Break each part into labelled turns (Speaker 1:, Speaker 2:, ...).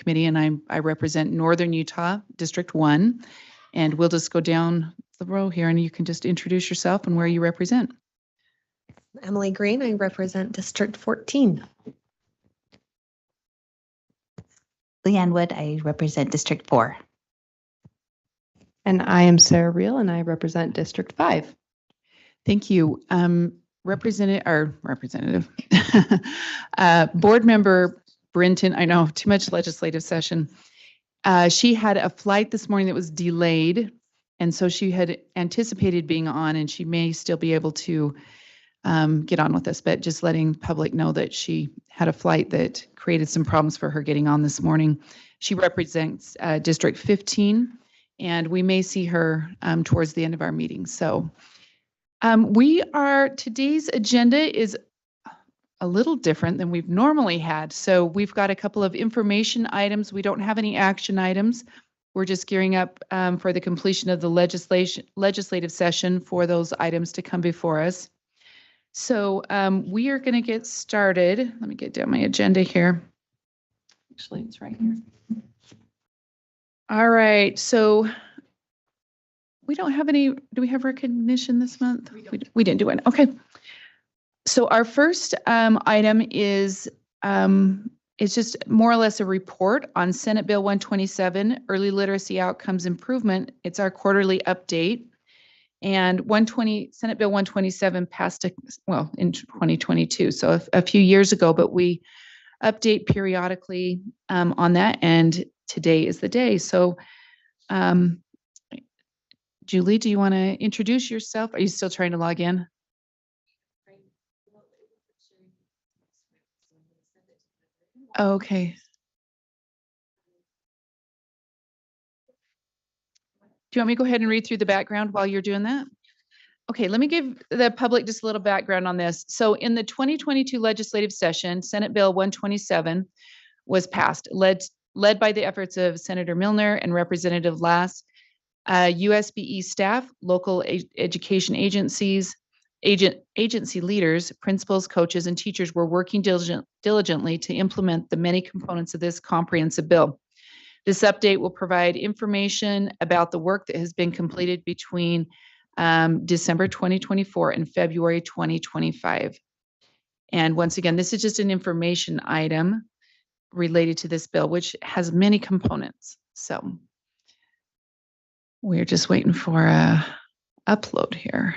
Speaker 1: Committee, and I represent Northern Utah, District 1. And we'll just go down the row here, and you can just introduce yourself and where you represent.
Speaker 2: Emily Green, I represent District 14.
Speaker 3: Leanne Wood, I represent District 4.
Speaker 4: And I am Sarah Reel, and I represent District 5.
Speaker 1: Thank you. Board Member Brinton, I know, too much legislative session. She had a flight this morning that was delayed, and so she had anticipated being on, and she may still be able to get on with us, but just letting public know that she had a flight that created some problems for her getting on this morning. She represents District 15, and we may see her towards the end of our meeting. So today's agenda is a little different than we've normally had. So we've got a couple of information items. We don't have any action items. We're just gearing up for the completion of the legislative session for those items to come before us. So we are going to get started. Let me get down my agenda here. Actually, it's right here. All right. So we don't have any, do we have recognition this month? We didn't do it. Okay. So our first item is just more or less a report on Senate Bill 127, Early Literacy Outcomes Improvement. It's our quarterly update. And Senate Bill 127 passed, in 2022, so a few years ago, but we update periodically on that, and today is the day. So Julie, do you want to introduce yourself? Are you still trying to log in? Okay. Do you want me to go ahead and read through the background while you're doing that? Okay, let me give the public just a little background on this. So in the 2022 legislative session, Senate Bill 127 was passed, led by the efforts of Senator Milner and Representative Lass. USBE staff, local education agencies, agency leaders, principals, coaches, and teachers were working diligently to implement the many components of this comprehensive bill. This update will provide information about the work that has been completed between December 2024 and February 2025. And once again, this is just an information item related to this bill, which has many components. So we're just waiting for a upload here.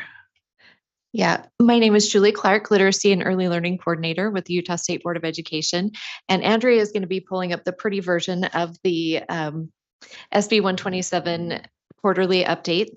Speaker 5: Yeah, my name is Julie Clark, Literacy and Early Learning Coordinator with the Utah State Board of Education. And Andrea is going to be pulling up the pretty version of the SB 127 quarterly update.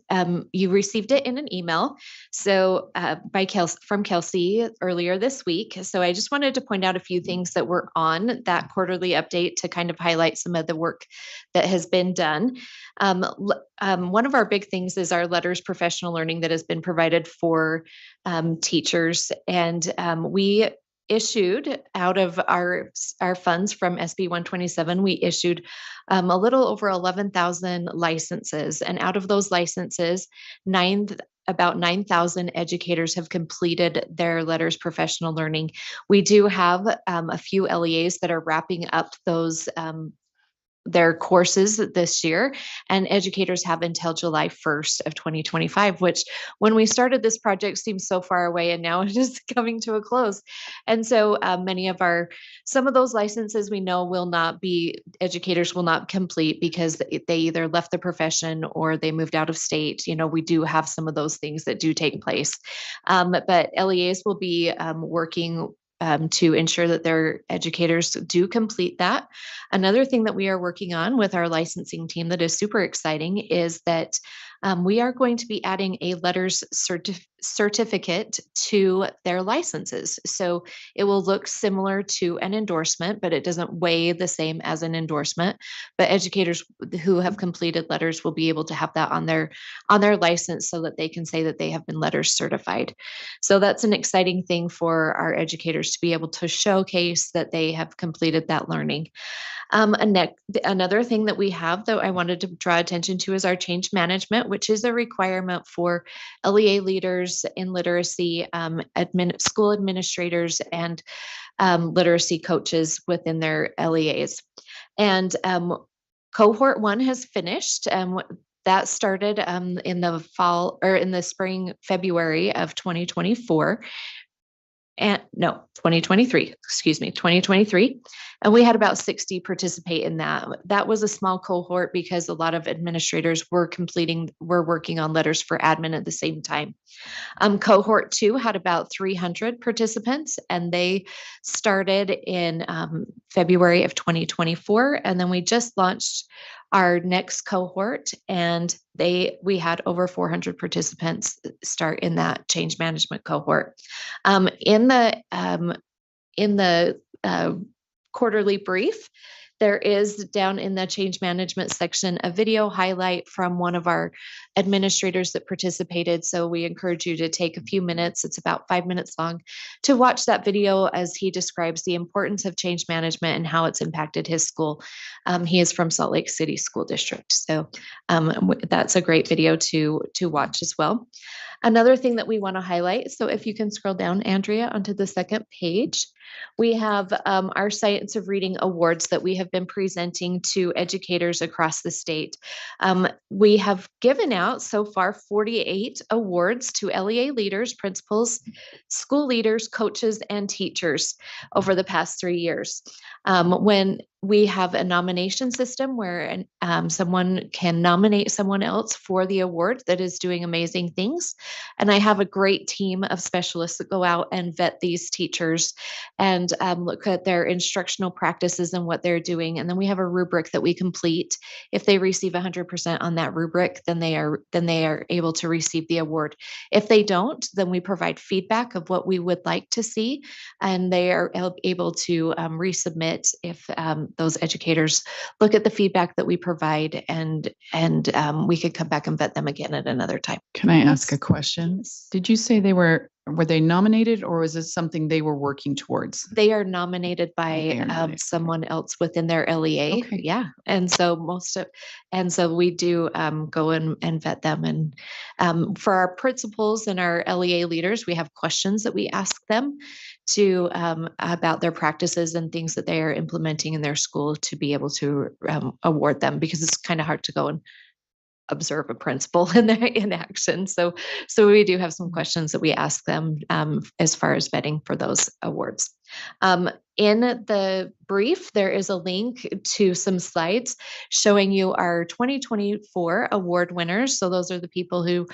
Speaker 5: You received it in an email from Kelsey earlier this week. So I just wanted to point out a few things that were on that quarterly update to kind of highlight some of the work that has been done. One of our big things is our letters professional learning that has been provided for teachers. And we issued out of our funds from SB 127, we issued a little over 11,000 licenses. And out of those licenses, about 9,000 educators have completed their letters professional learning. We do have a few LEAs that are wrapping up those their courses this year, and educators have until July 1st of 2025, which when we started this project seems so far away, and now it is coming to a close. And so some of those licenses we know educators will not complete because they either left the profession or they moved out of state. We do have some of those things that do take place. But LEAs will be working to ensure that their educators do complete that. Another thing that we are working on with our licensing team that is super exciting is that we are going to be adding a letters certificate to their licenses. So it will look similar to an endorsement, but it doesn't weigh the same as an endorsement. But educators who have completed letters will be able to have that on their license so that they can say that they have been letters certified. So that's an exciting thing for our educators to be able to showcase that they have completed that learning. Another thing that we have that I wanted to draw attention to is our change management, which is a requirement for LEA leaders in literacy, school administrators, and literacy coaches within their LEAs. And cohort 1 has finished. That started in the fall or in the spring, February of 2024. And no, 2023, excuse me, 2023. And we had about 60 participate in that. That was a small cohort because a lot of administrators were working on letters for admin at the same time. Cohort 2 had about 300 participants, and they started in February of 2024. And then we just launched our next cohort, and we had over 400 participants start in that change management cohort. In the quarterly brief, there is down in the change management section a video highlight from one of our administrators that participated. So we encourage you to take a few minutes, it's about 5 minutes long, to watch that video as he describes the importance of change management and how it's impacted his school. He is from Salt Lake City School District. So that's a great video to watch as well. Another thing that we want to highlight, so if you can scroll down, Andrea, onto the second page, we have our Science of Reading Awards that we have been presenting to educators across the state. We have given out so far 48 awards to LEA leaders, principals, school leaders, coaches, and teachers over the past 3 years. When we have a nomination system where someone can nominate someone else for the award that is doing amazing things. And I have a great team of specialists that go out and vet these teachers and look at their instructional practices and what they're doing. And then we have a rubric that we complete. If they receive 100% on that rubric, then they are able to receive the award. If they don't, then we provide feedback of what we would like to see, and they are able to resubmit if those educators look at the feedback that we provide, and we could come back and vet them again at another time.
Speaker 1: Can I ask a
Speaker 5: Yes.
Speaker 1: question?
Speaker 5: Yes.
Speaker 1: Did you say were they nominated, or was this something they were working towards?
Speaker 5: They are nominated by
Speaker 1: They are nominated.
Speaker 5: someone else within their LEA.
Speaker 1: Okay.
Speaker 5: Yeah. And so we do go and vet them. And for our principals and our LEA leaders, we have questions that we ask them to about their practices and things that they are implementing in their school to be able to award them, because it's kind of hard to go and observe a principal in action. So we do have some questions that we ask them as far as vetting for those awards. In the brief, there is a link to some slides showing you our 2024 award winners. So those are the people who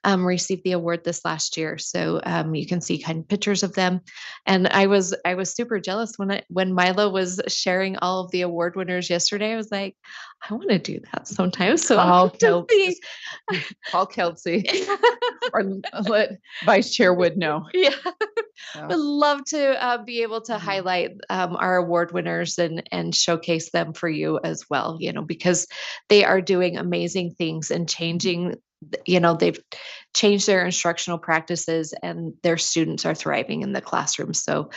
Speaker 5: received the award this last year. So you can see kind of pictures of them. And I was super jealous when Milo was sharing all of the award winners yesterday. I was like, I want to do that sometime. So I'll have to see.
Speaker 1: Call Kelsey or let Vice Chair Wood know.
Speaker 5: Yeah.
Speaker 1: Yeah.
Speaker 5: Would love to be able to highlight our award winners and showcase them for you as well, because they are doing amazing things and changing, they've changed their instructional practices and their students are thriving in the classroom. So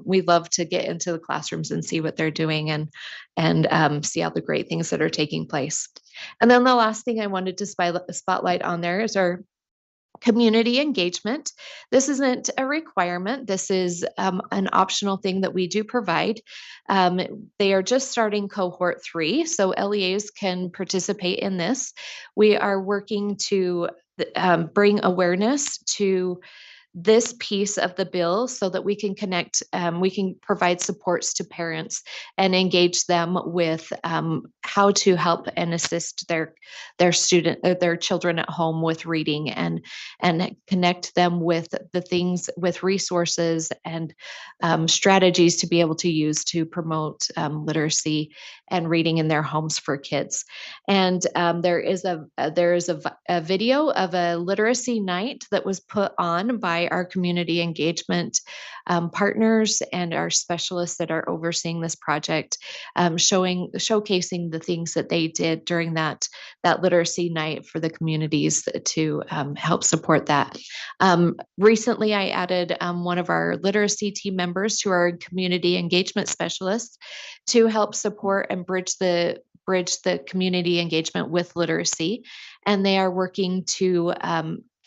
Speaker 5: we love to get into the classrooms and see what they're doing and see all the great things that are taking place. And then the last thing I wanted to spotlight on there is our community engagement. This isn't a requirement. This is an optional thing that we do provide. They are just starting cohort 3, so LEAs can participate in this. We are working to bring awareness to this piece of the bill so that we can connect, we can provide supports to parents and engage them with how to help and assist their children at home with reading and connect them with the things, with resources and strategies to be able to use to promote literacy and reading in their homes for kids. And there is a video of a literacy night that was put on by our community engagement partners and our specialists that are overseeing this project, showcasing the things that they did during that literacy night for the communities to help support that. Recently, I added one of our literacy team members to our community engagement specialists to help support and bridge the community engagement with literacy. And they are working to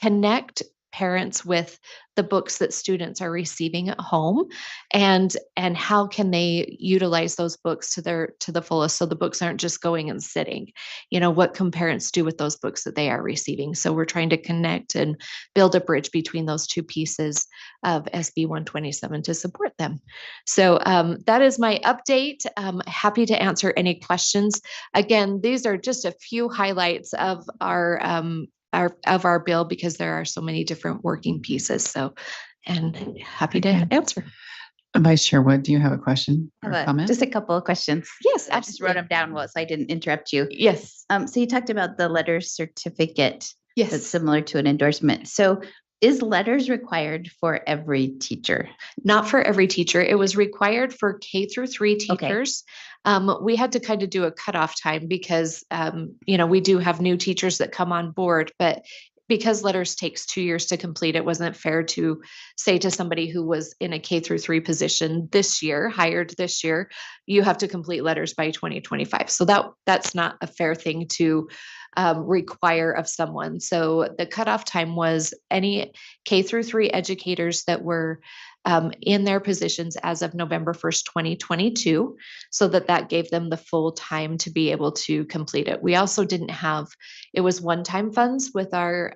Speaker 5: connect parents with the books that students are receiving at home, and how can they utilize those books to the fullest, so the books aren't just going and sitting. What can parents do with those books that they are receiving? So we're trying to connect and build a bridge between those two pieces of SB 127 to support them. So that is my update. Happy to answer any questions. Again, these are just a few highlights of our bill, because there are so many different working pieces. So, and happy to answer.
Speaker 1: Vice Chair Wood, do you have a question
Speaker 3: I
Speaker 1: or
Speaker 3: have
Speaker 1: comment?
Speaker 3: just a couple of questions.
Speaker 5: Yes,
Speaker 3: I just wrote them down so I didn't interrupt you.
Speaker 5: Yes.
Speaker 3: So you talked about the letter certificate
Speaker 5: Yes.
Speaker 3: that's similar to an endorsement. So is letters required for every teacher?
Speaker 5: Not for every teacher. It was required for K-3
Speaker 3: Okay.
Speaker 5: teachers. We had to kind of do a cutoff time because, we do have new teachers that come on board, but because letters takes 2 years to complete, it wasn't fair to say to somebody who was in a K-3 position this year, hired this year, you have to complete letters by 2025. So that's not a fair thing to require of someone. So the cutoff time was any K-3 educators that were in their positions as of November 1st, 2022, so that gave them the full time to be able to complete it. We also didn't have, it was one-time funds with our,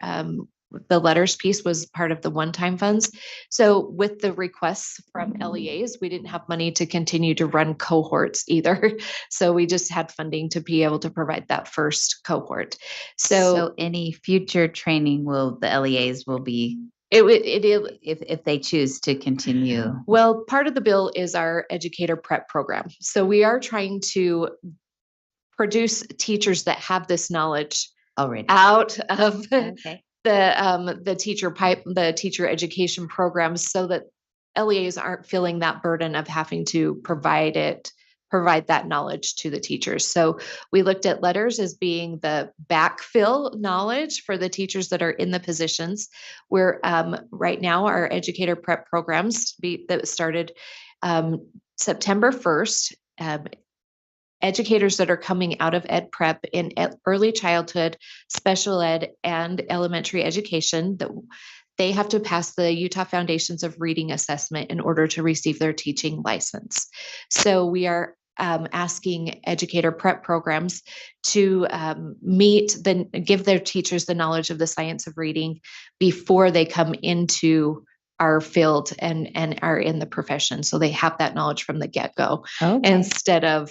Speaker 5: the letters piece was part of the one-time funds. So with the requests from LEAs, we didn't have money to continue to run cohorts either. So we just had funding to be able to provide that first cohort. So
Speaker 3: any future training the LEAs will be,
Speaker 5: it
Speaker 3: if they choose to continue.
Speaker 5: well, part of the bill is our educator prep program. So we are trying to produce teachers that have this knowledge
Speaker 3: Already.
Speaker 5: out of
Speaker 3: Okay.
Speaker 5: the teacher education programs, so that LEAs aren't feeling that burden of having to provide that knowledge to the teachers. So we looked at letters as being the backfill knowledge for the teachers that are in the positions. Where right now our educator prep programs that started September 1st, educators that are coming out of ed prep in early childhood, special ed, and elementary education, that they have to pass the Utah Foundations of Reading assessment in order to receive their teaching license. So we are asking educator prep programs to give their teachers the knowledge of the science of reading before they come into our field and are in the profession. So they have that knowledge from the get-go, instead of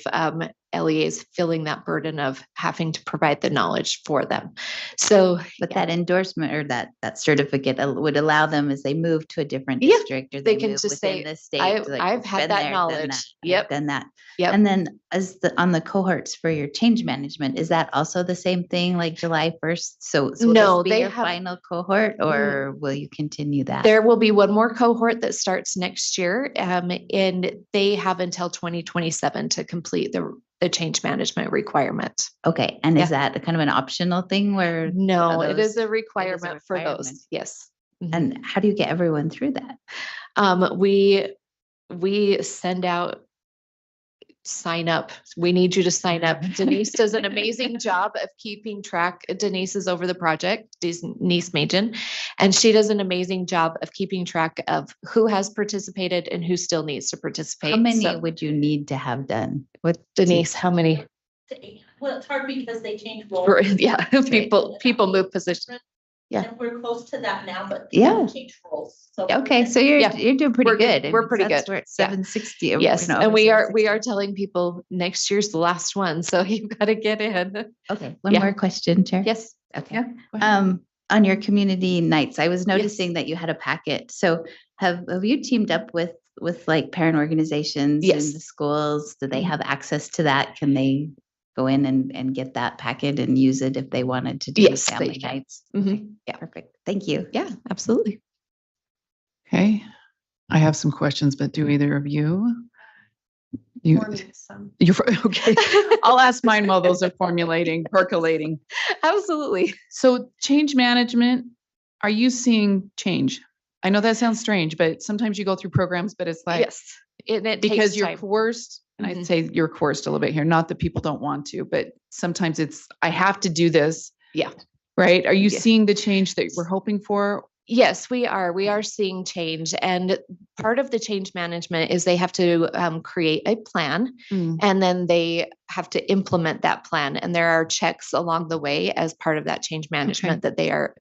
Speaker 5: LEAs feeling that burden of having to provide the knowledge for them. So,
Speaker 3: but that endorsement or that certificate would allow them, as they move to a different
Speaker 5: Yeah,
Speaker 3: district, or
Speaker 5: they
Speaker 3: they
Speaker 5: can
Speaker 3: move
Speaker 5: just
Speaker 3: within
Speaker 5: say,
Speaker 3: the state.
Speaker 5: I've had
Speaker 3: been
Speaker 5: that
Speaker 3: there,
Speaker 5: knowledge.
Speaker 3: done that,
Speaker 5: Yep.
Speaker 3: I've done that.
Speaker 5: Yep.
Speaker 3: And then on the cohorts for your change management, is that also the same thing, like July 1st? So will
Speaker 5: No,
Speaker 3: this be
Speaker 5: they
Speaker 3: your
Speaker 5: have-
Speaker 3: final cohort, or will you continue that?
Speaker 5: There will be one more cohort that starts next year, and they have until 2027 to complete the change management requirement.
Speaker 3: Okay. And
Speaker 5: Yeah.
Speaker 3: is that kind of an optional thing where?
Speaker 5: No,
Speaker 3: are
Speaker 5: it is
Speaker 3: those-
Speaker 5: a requirement for
Speaker 3: requirement.
Speaker 5: those. Yes. Mhm.
Speaker 3: And how do you get everyone through that?
Speaker 5: We send out sign up. We need you to sign up. Denise does an amazing job of keeping track. Denise is over the project, Denise Machen, and she does an amazing job of keeping track of who has participated and who still needs to participate.
Speaker 3: How many
Speaker 5: So,
Speaker 3: would you need to have done?
Speaker 5: Denise, how many?
Speaker 6: Well, it's hard because they change roles.
Speaker 5: Yeah, people move positions. Yeah.
Speaker 6: And we're close to that now, but
Speaker 3: Yeah.
Speaker 6: they change roles. So
Speaker 3: Okay, so you're
Speaker 5: Yeah.
Speaker 3: doing pretty
Speaker 5: We're good.
Speaker 3: good.
Speaker 5: We're pretty
Speaker 3: That's
Speaker 5: good.
Speaker 3: where it's
Speaker 5: Yeah.
Speaker 3: 760.
Speaker 5: Yes,
Speaker 3: you know,
Speaker 5: and
Speaker 3: over
Speaker 5: we are
Speaker 3: 760.
Speaker 5: telling people next year's the last one, so you've got to get in.
Speaker 3: Okay, one
Speaker 5: Yeah.
Speaker 3: more question, Chair.
Speaker 5: Yes.
Speaker 3: Okay.
Speaker 1: Yeah, go ahead.
Speaker 3: On your community nights, I was noticing that you had a packet. So have you teamed up with like parent organizations in
Speaker 5: Yes.
Speaker 3: the schools? Do they
Speaker 5: Mhm.
Speaker 3: have access to that? Can they go in and get that packet and use it if they wanted to do
Speaker 5: Yes, they
Speaker 3: family
Speaker 5: can.
Speaker 3: nights?
Speaker 5: Mhm.
Speaker 3: Okay,
Speaker 5: Yeah.
Speaker 3: perfect. Thank you.
Speaker 5: Yeah, absolutely.
Speaker 1: Okay. I have some questions, but do either of you? You're okay. I'll ask mine while those are formulating, percolating.
Speaker 5: Absolutely.
Speaker 1: So change management, are you seeing change? I know that sounds strange, but sometimes you go through programs, but it's like,
Speaker 5: Yes. And it
Speaker 1: because
Speaker 5: takes
Speaker 1: you're
Speaker 5: time.
Speaker 1: coerced, and
Speaker 5: Mhm.
Speaker 1: I'd say you're coerced a little bit here, not that people don't want to, but sometimes it's, I have to do this.
Speaker 5: Yeah.
Speaker 1: Right? Are you
Speaker 5: Yeah.
Speaker 1: seeing the change that we're hoping for?
Speaker 5: Yes, we are. We are seeing change. And part of the change management is they have to create a plan
Speaker 1: Mm.
Speaker 5: and then they have to implement that plan. And there are checks along the way as part of that change management that they are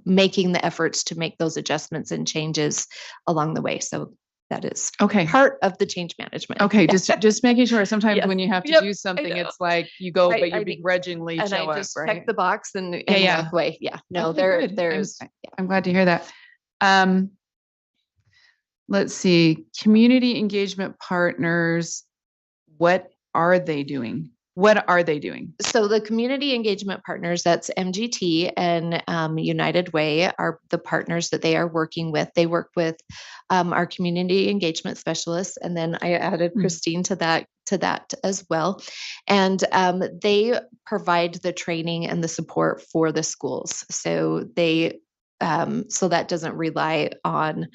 Speaker 5: making the efforts to make those adjustments and changes along the way. So that is
Speaker 1: Okay.
Speaker 5: part of the change management.
Speaker 1: Okay, just making sure. Sometimes
Speaker 5: Yes.
Speaker 1: when you have to
Speaker 5: Yep,
Speaker 1: do something,
Speaker 5: know.
Speaker 1: it's like you go,
Speaker 5: Right,
Speaker 1: but you
Speaker 5: I do.
Speaker 1: begrudgingly
Speaker 5: And
Speaker 1: show
Speaker 5: I
Speaker 1: up,
Speaker 5: just
Speaker 1: right?
Speaker 5: check the box and
Speaker 1: Yeah.
Speaker 5: walk away. Yeah. No,
Speaker 1: Okay, good.
Speaker 5: there's
Speaker 1: I'm glad to hear that. Let's see, community engagement partners, what are they doing? What are they doing?
Speaker 5: So the community engagement partners, that's MGT and United Way, are the partners that they are working with. They work with our community engagement specialists, and then I added Christine to that as well. And they provide the training and the support for the schools. So they so that doesn't rely on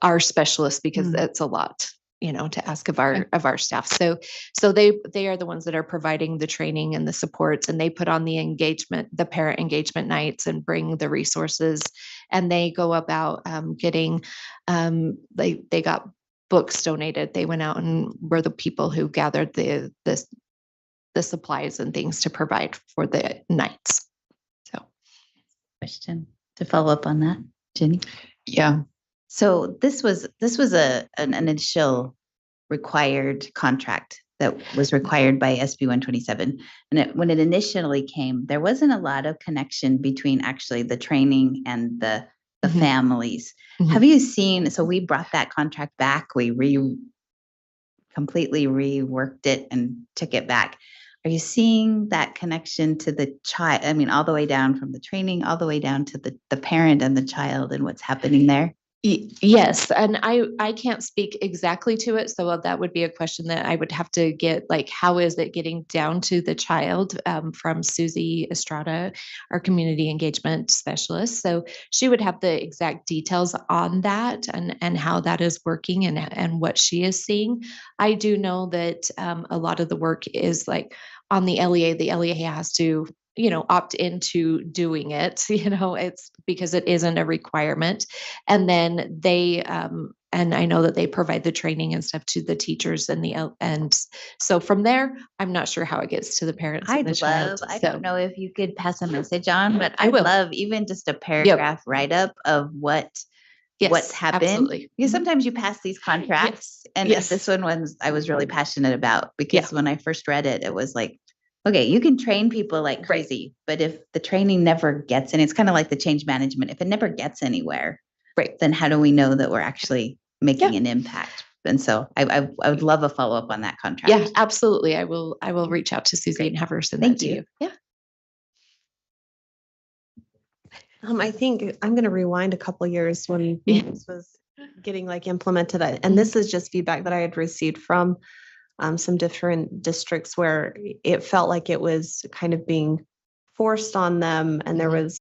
Speaker 5: our specialists because it's a lot, to ask of our staff. So they are the ones that are providing the training and the supports, and they put on the engagement, the parent engagement nights, and bring the resources. And they go about getting they got books donated. They went out and were the people who gathered the supplies and things to provide for the nights. So,
Speaker 3: Question to follow up on that, Jenny.
Speaker 1: Yeah.
Speaker 3: So this was an initial required contract that was required by SB 127. And when it initially came, there wasn't a lot of connection between actually the training and the families. Have you seen, so we brought that contract back, we completely reworked it and took it back. Are you seeing that connection to the child? I mean, all the way down from the training, all the way down to the parent and the child and what's happening there?
Speaker 5: Yes, and I can't speak exactly to it, so that would be a question that I would have to get, like, how is it getting down to the child, from Susie Estrada, our community engagement specialist. So she would have the exact details on that and how that is working and what she is seeing. I do know that a lot of the work is like on the LEA. The LEA has to opt into doing it, it's because it isn't a requirement. And then they, and I know that they provide the training and stuff to the teachers and so from there, I'm not sure how it gets to the parents and the child.
Speaker 3: I don't know if you could pass a message on, but
Speaker 5: I
Speaker 3: I'd
Speaker 5: will.
Speaker 3: love even just a paragraph write-up of what's happened.
Speaker 5: Absolutely.
Speaker 3: Because sometimes you pass these contracts and this one I was really passionate about because when I first read it, it was like, okay, you can train people like crazy, but if the training never gets in, it's kind of like the change management. If it never gets anywhere, then how do we know that we're actually making an impact? And so I would love a follow-up on that contract.
Speaker 5: Yeah, absolutely. I will reach out to Susie and have her send that to you. Yeah.
Speaker 2: I think I'm going to rewind a couple years when this was getting like implemented. And this is just feedback that I had received from some different districts where it felt like it was kind of being forced on them. And there was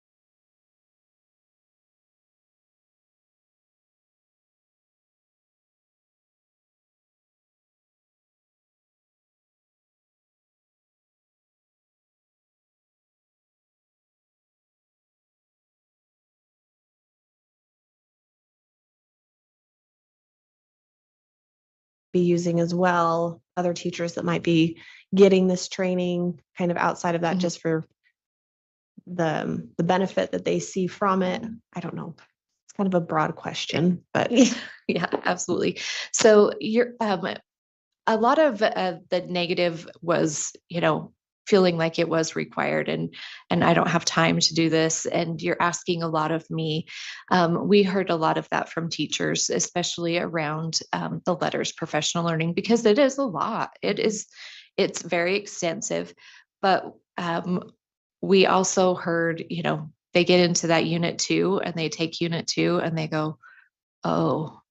Speaker 2: be using as well, other teachers that might be getting this training kind of outside of that just for the benefit that they see from it. I don't know. It's kind of a broad question, but
Speaker 5: yeah, absolutely. So you're a lot of the negative was, feeling like it was required and I don't have time to do this. And you're asking a lot of me. We heard a lot of that from teachers, especially around the letters professional learning, because it is a lot. It's very extensive, but we also heard, they get into that unit 2 and they take unit 2 and they go, oh,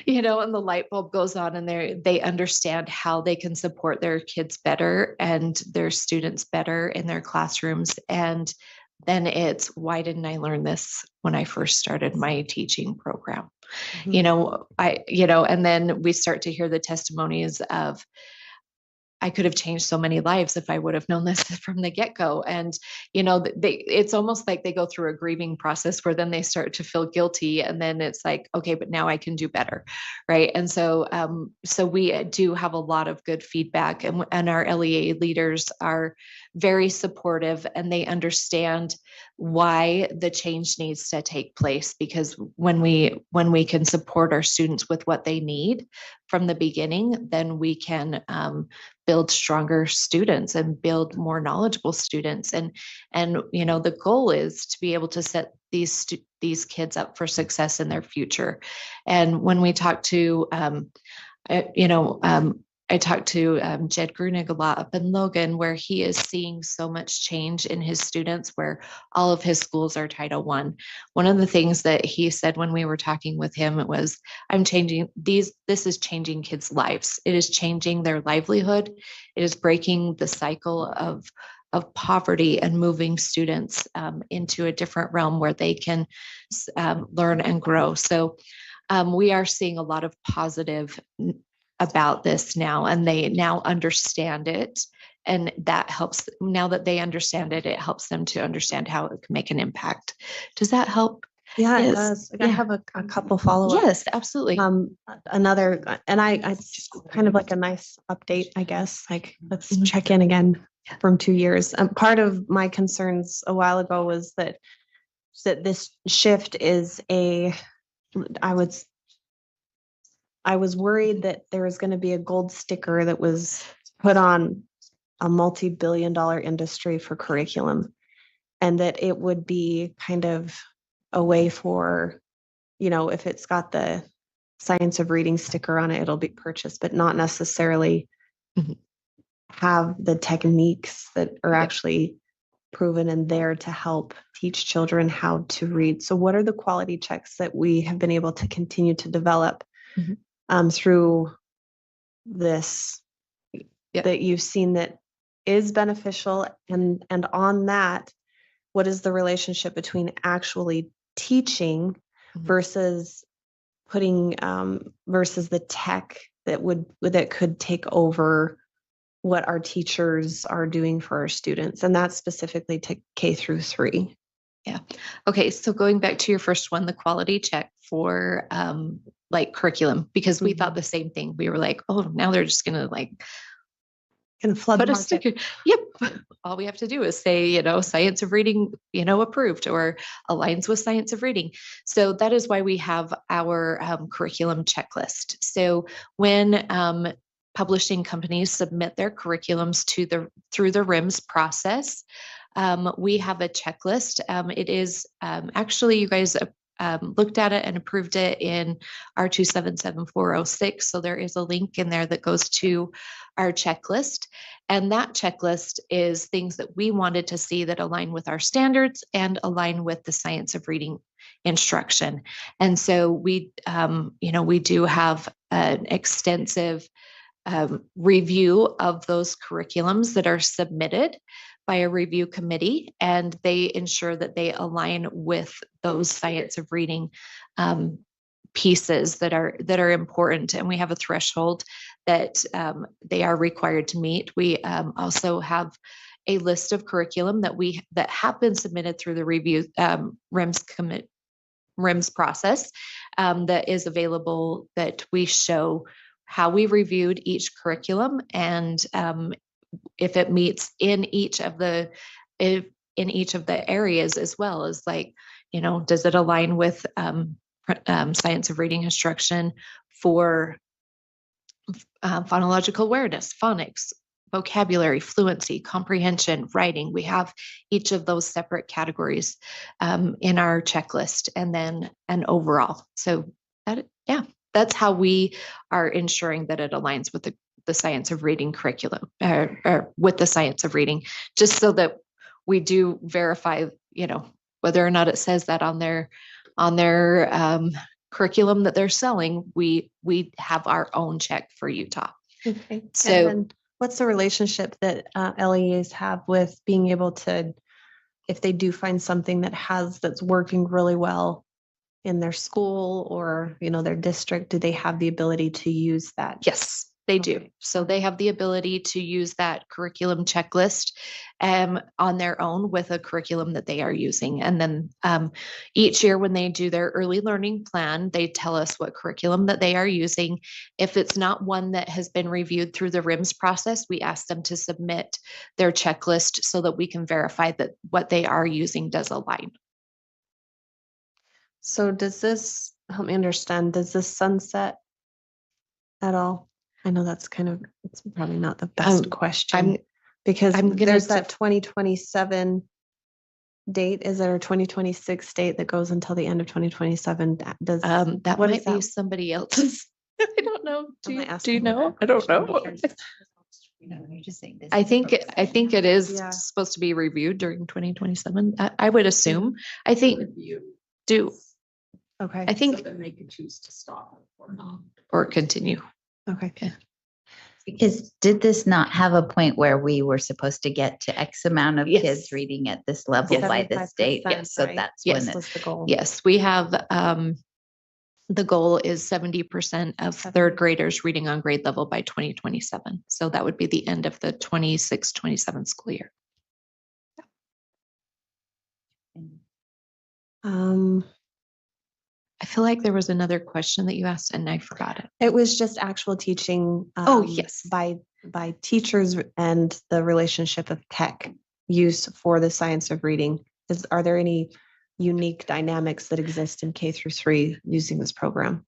Speaker 5: and the light bulb goes on and they understand how they can support their kids better and their students better in their classrooms. And then it's, why didn't I learn this when I first started my teaching program? And then we start to hear the testimonies of, I could have changed so many lives if I would have known this from the get-go. And, it's almost like they go through a grieving process where then they start to feel guilty. And then it's like, okay, but now I can do better. Right. And so we do have a lot of good feedback, and our LEA leaders are very supportive, and they understand why the change needs to take place, because when we can support our students with what they need from the beginning, then we can build stronger students and build more knowledgeable students. And the goal is to be able to set these kids up for success in their future. And when we talk to I talked to Jed Grunig a lot up in Logan, where he is seeing so much change in his students, where all of his schools are Title I. One of the things that he said when we were talking with him was, this is changing kids' lives. It is changing their livelihood. It is breaking the cycle of poverty and moving students into a different realm where they can learn and grow. So we are seeing a lot of positive about this now, and they now understand it. And that helps. Now that they understand it, it helps them to understand how it can make an impact. Does that help?
Speaker 2: Yeah,
Speaker 5: Yes.
Speaker 2: it does. I
Speaker 5: Yeah.
Speaker 2: have a couple follow-ups.
Speaker 5: Yes, absolutely.
Speaker 2: Another, and I just kind of like a nice update, I guess, like let's
Speaker 5: Mhm.
Speaker 2: check in again from 2 years. Part of my concerns a while ago was that this shift is I was worried that there was going to be a gold sticker that was put on a multi-billion-dollar industry for curriculum, and that it would be kind of a way for, if it's got the Science of Reading sticker on it, it'll be purchased, but not necessarily
Speaker 5: Mhm.
Speaker 2: have the techniques that are
Speaker 5: Yeah.
Speaker 2: actually proven in there to help teach children how to read. So what are the quality checks that we have been able to continue to develop
Speaker 5: Mhm.
Speaker 2: through this
Speaker 5: Yeah.
Speaker 2: that you've seen that is beneficial? And on that, what is the relationship between actually teaching
Speaker 5: Mhm.
Speaker 2: versus putting versus the tech that could take over what our teachers are doing for our students, and that's specifically to K through 3.
Speaker 5: Okay, so going back to your first one, the quality check for like curriculum, because we thought the same thing. We were like, oh, now they're just gonna like
Speaker 2: Can flood the
Speaker 5: put a
Speaker 2: market.
Speaker 5: sticker. Yep. All we have to do is say, Science of Reading, approved, or aligns with Science of Reading. So that is why we have our curriculum checklist. So when publishing companies submit their curriculums through the RIMS process, we have a checklist. It is actually, you guys looked at it and approved it in R277406. So there is a link in there that goes to our checklist. And that checklist is things that we wanted to see that align with our standards and align with the Science of Reading instruction. And so we do have an extensive review of those curriculums that are submitted by a review committee, and they ensure that they align with those Science of Reading pieces that are important. And we have a threshold that they are required to meet. We also have a list of curriculum that have been submitted through the review RIMS process that is available, that we show how we reviewed each curriculum, and if it meets in each of the areas, as well as does it align with Science of Reading instruction for phonological awareness, phonics, vocabulary, fluency, comprehension, writing. We have each of those separate categories in our checklist, and then an overall. So that's how we are ensuring that it aligns with the Science of Reading curriculum, or with the Science of Reading, just so that we do verify, whether or not it says that on their curriculum that they're selling. We have our own check for Utah.
Speaker 2: Okay.
Speaker 5: So-
Speaker 2: And then what's the relationship that LEAs have with being able to, if they do find something that's working really well in their school or, their district, do they have the ability to use that?
Speaker 5: Yes. They do.
Speaker 2: Okay.
Speaker 5: So they have the ability to use that curriculum checklist on their own with a curriculum that they are using. And then each year when they do their early learning plan, they tell us what curriculum that they are using. If it's not one that has been reviewed through the RIMS process, we ask them to submit their checklist so that we can verify that what they are using does align.
Speaker 2: So does this help me understand? Does this sunset at all? I know that's it's probably not the best question because
Speaker 5: I'm gonna
Speaker 2: there's that 2027 date. Is there a 2026 date that goes until the end of 2027? Does
Speaker 5: That
Speaker 2: what
Speaker 5: might
Speaker 2: is
Speaker 5: be
Speaker 2: that?
Speaker 5: somebody else's. I don't know.
Speaker 2: Am I
Speaker 5: Do you
Speaker 2: asking
Speaker 5: know? I don't know.
Speaker 3: You're just saying this
Speaker 5: I
Speaker 3: is
Speaker 5: think it is
Speaker 2: Yeah.
Speaker 5: supposed to be reviewed during 2027. I would assume. I think do
Speaker 2: Okay.
Speaker 5: I think
Speaker 6: then they could choose to stop or not.
Speaker 5: or continue.
Speaker 2: Okay.
Speaker 3: Because did this not have a point where we were supposed to get to X amount of
Speaker 5: Yes.
Speaker 3: kids reading at this level
Speaker 5: Yes.
Speaker 3: by this date?
Speaker 2: 75%,
Speaker 3: So
Speaker 2: right?
Speaker 3: that's
Speaker 5: Yes.
Speaker 3: when it,
Speaker 2: Was the goal.
Speaker 5: Yes, we have the goal is 70% of third graders reading on grade level by 2027. So that would be the end of the 26-27 school year. I feel like there was another question that you asked and I forgot it.
Speaker 2: It was just actual teaching.
Speaker 5: Yes.
Speaker 2: By teachers and the relationship of tech use for the science of reading. Are there any unique dynamics that exist in K-3 using this program?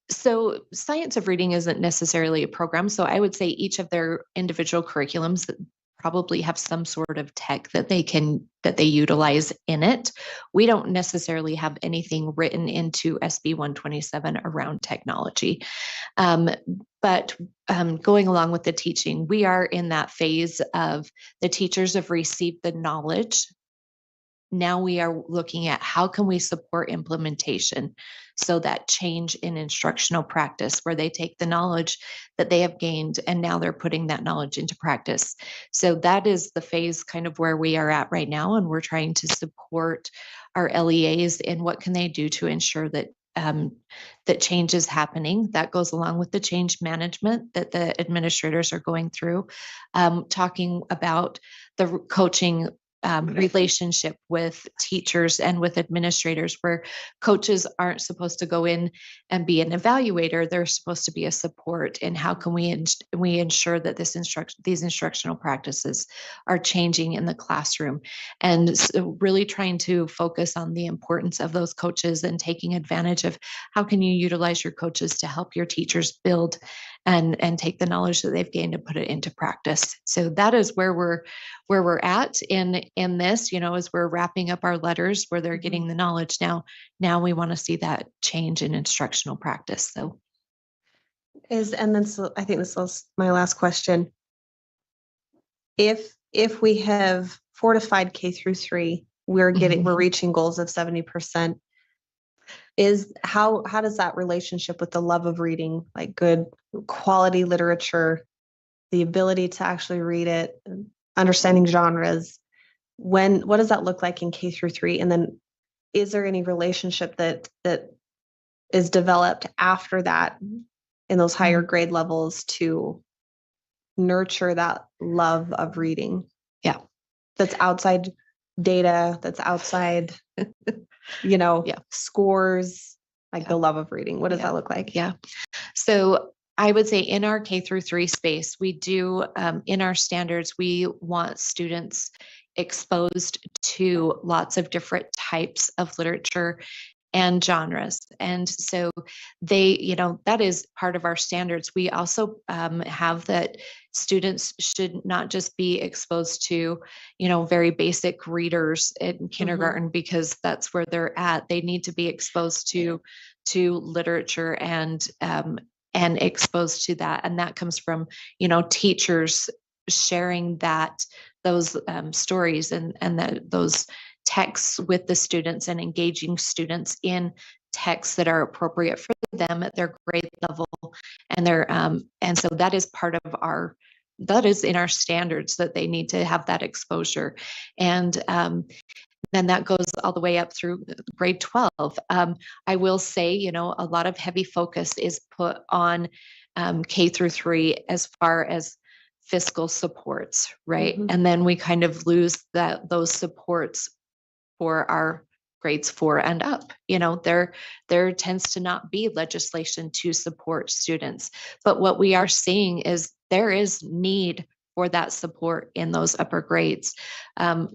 Speaker 5: So science of reading isn't necessarily a program. So I would say each of their individual curriculums that probably have some sort of tech that they utilize in it. We don't necessarily have anything written into SB 127 around technology. But going along with the teaching, we are in that phase of the teachers have received the knowledge. Now we are looking at how can we support implementation, so that change in instructional practice where they take the knowledge that they have gained and now they're putting that knowledge into practice. So that is the phase kind of where we are at right now, and we're trying to support our LEAs in what can they do to ensure that that change is happening. That goes along with the change management that the administrators are going through, talking about the coaching relationship with teachers and with administrators, where coaches aren't supposed to go in and be an evaluator. They're supposed to be a support. And how can we ensure that these instructional practices are changing in the classroom? And so really trying to focus on the importance of those coaches and taking advantage of how can you utilize your coaches to help your teachers build and take the knowledge that they've gained and put it into practice. So that is where we're at in this, as we're wrapping up our letters where they're getting the knowledge. Now we want to see that change in instructional practice. So
Speaker 2: I think this was my last question. If we have fortified K-3, we're reaching goals of 70%. How does that relationship with the love of reading, like good quality literature, the ability to actually read it, understanding genres, what does that look like in K-3? And then is there any relationship that is developed after that in those higher grade levels to nurture that love of reading?
Speaker 5: Yeah.
Speaker 2: That's outside data, that's outside scores, like the love of reading. What does that look like?
Speaker 5: Yeah. So I would say in our K-3 space, we do, in our standards, we want students exposed to lots of different types of literature and genres. And so that is part of our standards. We also have that students should not just be exposed to, very basic readers in kindergarten because that's where they're at. They need to be exposed to literature and exposed to that. And that comes from, teachers sharing those stories and those texts with the students and engaging students in texts that are appropriate for them at their grade level. And and so that is part of that is in our standards that they need to have that exposure. And then that goes all the way up through grade 12. I will say, a lot of heavy focus is put on K through 3 as far as fiscal supports, right?
Speaker 2: Mhm.
Speaker 5: And then we kind of lose those supports for our grades 4 and up. There tends to not be legislation to support students. But what we are seeing is there is need for that support in those upper grades.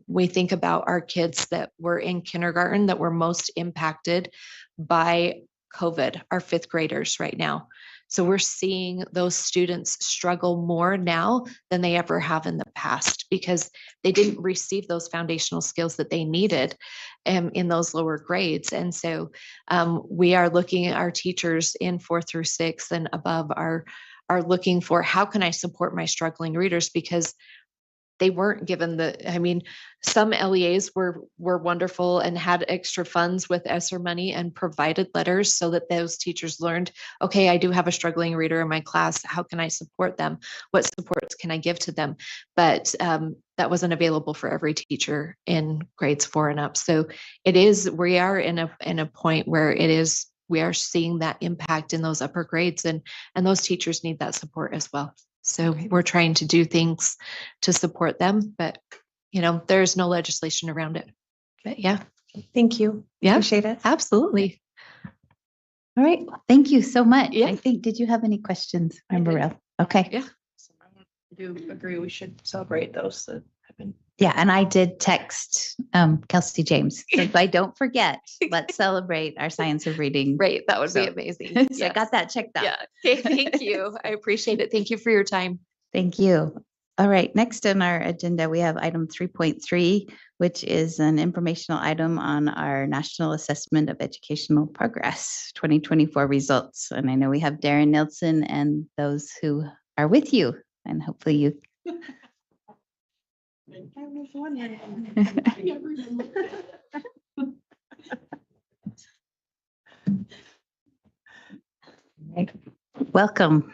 Speaker 5: We think about our kids that were in kindergarten that were most impacted by COVID, our 5th graders right now. So we're seeing those students struggle more now than they ever have in the past because they didn't receive those foundational skills that they needed in those lower grades. And so we are looking at our teachers in 4 through 6 and above are looking for how can I support my struggling readers, because they weren't given some LEAs were wonderful and had extra funds with ESSER money and provided letters so that those teachers learned, okay, I do have a struggling reader in my class. How can I support them? What supports can I give to them? But that wasn't available for every teacher in grades 4 and up. So we are in a point where we are seeing that impact in those upper grades, and those teachers need that support as well. So we're trying to do things to support them, but there's no legislation around it. But yeah.
Speaker 2: Thank you.
Speaker 5: Yeah,
Speaker 2: Appreciate it.
Speaker 5: absolutely.
Speaker 3: All right. Well, thank you so much.
Speaker 5: Yeah.
Speaker 3: I think, did you have any questions,
Speaker 1: I did.
Speaker 3: Member? Okay.
Speaker 5: Yeah.
Speaker 6: I do agree we should celebrate those that have been.
Speaker 3: Yeah, and I did text Kelsey James. So if I don't forget, let's celebrate our science of reading.
Speaker 5: Right. That would be
Speaker 3: So-
Speaker 5: amazing.
Speaker 3: So I
Speaker 5: Yes.
Speaker 3: got that checked out.
Speaker 5: Yeah. Okay. Thank you. I appreciate it. Thank you for your time.
Speaker 3: Thank you. All right, next on our agenda, we have item 3.3, which is an informational item on our National Assessment of Educational Progress 2024 results. And I know we have Darren Nielsen and those who are with you, and hopefully you. Welcome.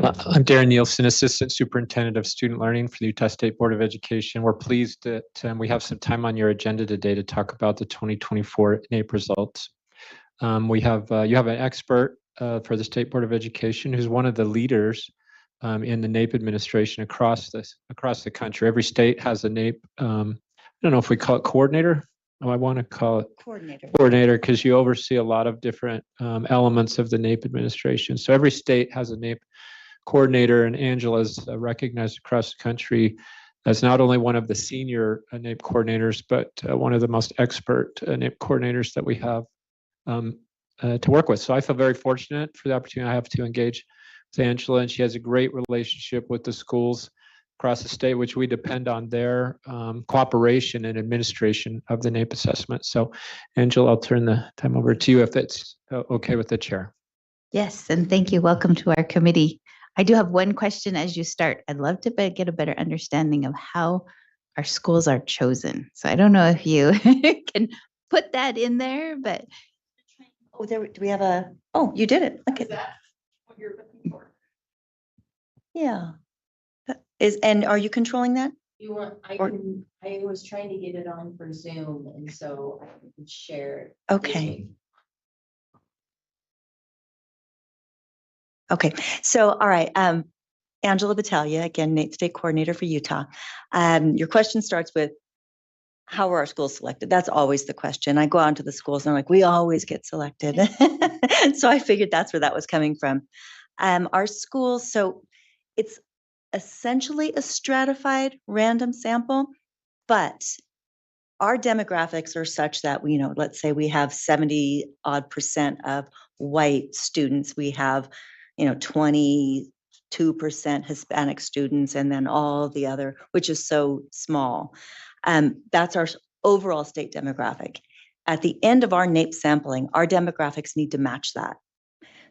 Speaker 7: I'm Darren Nielsen, Assistant Superintendent of Student Learning for the Utah State Board of Education. We're pleased that we have some time on your agenda today to talk about the 2024 NAEP results. You have an expert for the State Board of Education who's one of the leaders in the NAEP administration across the country. Every state has a NAEP. I don't know if we call it coordinator. Oh, I want to call it coordinator because you oversee a lot of different elements of the NAEP administration. So every state has a NAEP coordinator, and Angela is recognized across the country as not only one of the senior NAEP coordinators, but one of the most expert NAEP coordinators that we have to work with. So I feel very fortunate for the opportunity I have to engage with Angela, and she has a great relationship with the schools across the state, which we depend on their cooperation and administration of the NAEP assessment. So Angela, I'll turn the time over to you if it's okay with the chair.
Speaker 3: Yes, and thank you. Welcome to our committee. I do have one question as you start. I'd love to get a better understanding of how our schools are chosen. So I don't know if you can put that in there, but.
Speaker 8: Oh, do we have a, oh, you did it. Okay.
Speaker 6: Is that what you're looking for?
Speaker 8: Yeah. And are you controlling that?
Speaker 9: I was trying to get it on for Zoom, and so I could share.
Speaker 8: Okay. Okay, so, all right, Angela Battaglia, again, NAEP State Coordinator for Utah. Your question starts with, how are our schools selected? That's always the question. I go out to the schools and I'm like, we always get selected. So I figured that's where that was coming from. Our schools, so it's essentially a stratified random sample, but our demographics are such that we, let's say we have 70% of white students. We have 22% Hispanic students, and then all the other, which is so small. That's our overall state demographic. At the end of our NAEP sampling, our demographics need to match that.